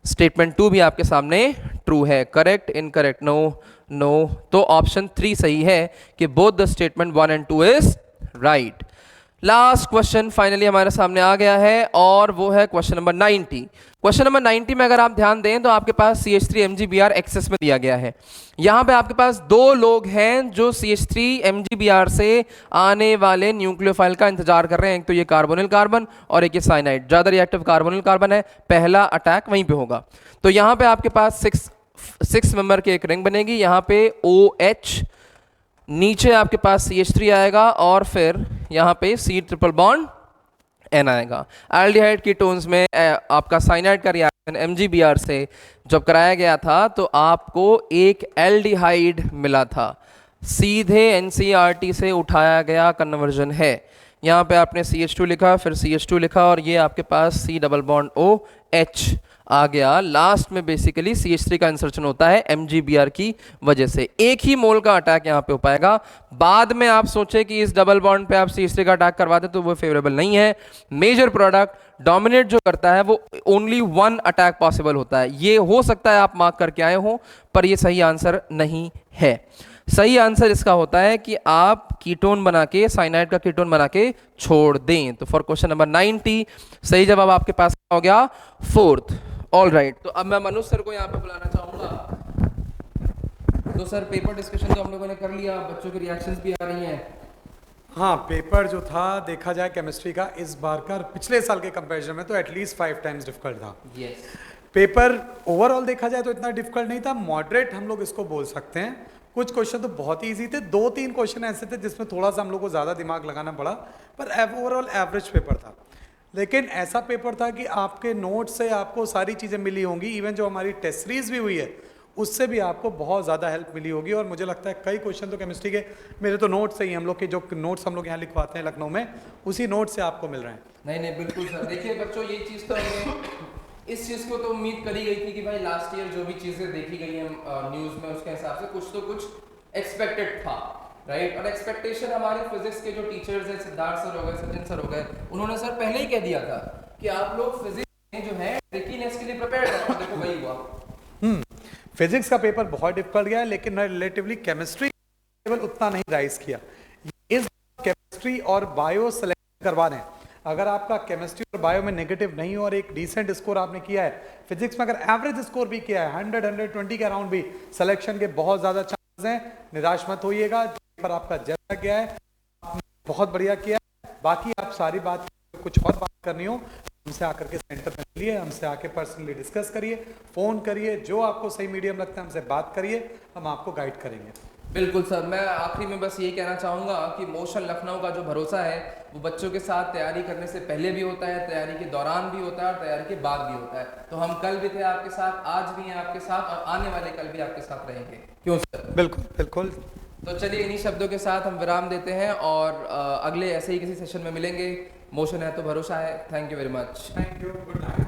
स्टेटमेंट 2 भी आपके सामने ट्रू है, करेक्ट, इनकरेक्ट, नो, तो ऑप्शन 3 सही है कि both the statement 1 and 2 is right. Last question finally हमारे सामने आ गया है और वो है क्वेश्चन नंबर 90। क्वेश्चन नंबर 90 में अगर आप ध्यान दें तो आपके पास CH3 MgBr एक्सेस में दिया गया है। यहां पे आपके पास 2 लोग हैं जो CH3 MgBr से आने वाले न्यूक्लियोफाइल का इंतजार कर रहे हैं। एक तो ये कार्बोनिल कार्बन और एक ये साइनाइड, ज्यादा रिएक्टिव कार्बोनिल कार्बन है, पहला अटैक वहीं पे होगा। तो यहां पे आपके पास 6 मेंबर की एक रिंग बनेगी, यहां पे OH, नीचे आपके पास CH3 आएगा और फिर यहाँ पे C ट्रिपल बॉन्ड N आएगा। एल्डिहाइड कीटोन्स में आपका साइनाइड का रिएक्शन MgBr से जब कराया गया था तो आपको एक एल्डिहाइड मिला था, सीधे NCERT से उठाया गया कन्वर्जन है। यहाँ पे आपने CH2 लिखा, फिर CH2 लिखा, और ये आपके पास C डबल बॉन्ड OH आ गया। लास्ट में बेसिकली CH3 का इंसर्शन होता है MgBr की वजह से। एक ही मोल का अटैक यहाँ पे हो पाएगा। बाद में आप सोचें कि इस डबल बॉन्ड पे आप CH3 का अटैक करवा दें तो वो फेवरेबल नहीं है। मेजर प्रोडक्ट डोमिनेट जो करता है वो ओनली वन अटैक पॉसिबल होता है। ये हो सकता है आप मार्क करके आए हो, पर ये सही आंसर नहीं है। सही आंसर इसका होता है कि आप कीटोन बना के, साइनाइड का कीटोन बना के छोड़ दें। तो फॉर क्वेश्चन नंबर 90 सही जवाब आपके पास हो गया 4th। ऑल राइट, तो अब मैं मनोज सर को यहाँ पे बुलाना चाहूंगा। तो सर पेपर डिस्कशन तो हम लोगों ने कर लिया, बच्चों की रिएक्शंस भी आ रही हैं। हाँ, पेपर जो था देखा जाए केमिस्ट्री का इस बार का पिछले साल के कंपैरिजन में तो एटलीस्ट 5 टाइम्स डिफिकल्ट था। यस, पेपर ओवरऑल देखा जाए तो इतना डिफिकल्ट नहीं था, मॉडरेट हम लोग इसको बोल सकते हैं। कुछ क्वेश्चन तो बहुत ही ईजी थे, 2-3 क्वेश्चन ऐसे थे जिसमें थोड़ा सा हम लोग को ज़्यादा दिमाग लगाना पड़ा, पर ओवरऑल एवरेज पेपर था। लेकिन ऐसा पेपर था कि आपके नोट से आपको सारी चीज़ें मिली होंगी, इवन जो हमारी टेस्ट सीरीज भी हुई है उससे भी आपको बहुत ज़्यादा हेल्प मिली होगी। और मुझे लगता है कई क्वेश्चन तो केमिस्ट्री के मेरे तो नोट से ही, हम लोग के जो नोट्स हम लोग यहाँ लिखवाते हैं लखनऊ में, उसी नोट से आपको मिल रहे हैं। नहीं बिल्कुल सर। देखिए बच्चों, ये चीज़ तो हमें इस चीज़ को तो उम्मीद करी गई थी कि भाई लास्ट ईयर जो भी चीज़ें देखी गई हैं न्यूज़ में, उसके हिसाब से कुछ तो कुछ एक्सपेक्टेड था, राइट। और एक्सपेक्टेशन हमारे फिजिक्स के जो टीचर्स हैं, सिद्धार्थ सर हो गए, सचिन सर हो गए, उन्होंने सर पहले ही कह दिया था कि आप लोग फिजिक्स में जो है ट्रिकीनेस के लिए प्रिपेयर हैं। देखो वही हुआ। फिजिक्स का पेपर बहुत डिफिकल्ट गया है, लेकिन रिलेटिवली केमिस्ट्री लेवल उतना नहीं राइज किया। इस केमिस्ट्री और बायो सेलेक्ट करवा रहे हैं। अगर आपका केमिस्ट्री और बायो में नेगेटिव नहीं हो और एक डिसेंट स्कोर आपने किया है, फिजिक्स में अगर एवरेज स्कोर भी किया है 100-120 के अराउंड भी, सिलेक्शन के बहुत ज्यादा चांसेस हैं। निराश मत होइएगा, पर आपका जैसा गया है आपने बहुत बढ़िया किया है। बाकी आप सारी बात कुछ और बात करनी हो हमसे आकर के सेंटर में मिलिए, हमसे आके पर्सनली डिस्कस करिए, फोन करिए, जो आपको सही मीडियम लगता है हमसे बात करिए, हम आपको गाइड करेंगे। बिल्कुल सर। मैं आखिरी में बस ये कहना चाहूँगा कि मोशन लखनऊ का जो भरोसा है वो बच्चों के साथ तैयारी करने से पहले भी होता है, तैयारी के दौरान भी होता है, और तैयारी के बाद भी होता है। तो हम कल भी थे आपके साथ, आज भी हैं आपके साथ, और आने वाले कल भी आपके साथ रहेंगे। क्यों सर? बिल्कुल बिल्कुल। तो चलिए इन्हीं शब्दों के साथ हम विराम देते हैं, और अगले ऐसे ही किसी सेशन में मिलेंगे। मोशन है तो भरोसा है। Thank you very much. Thank you, good night.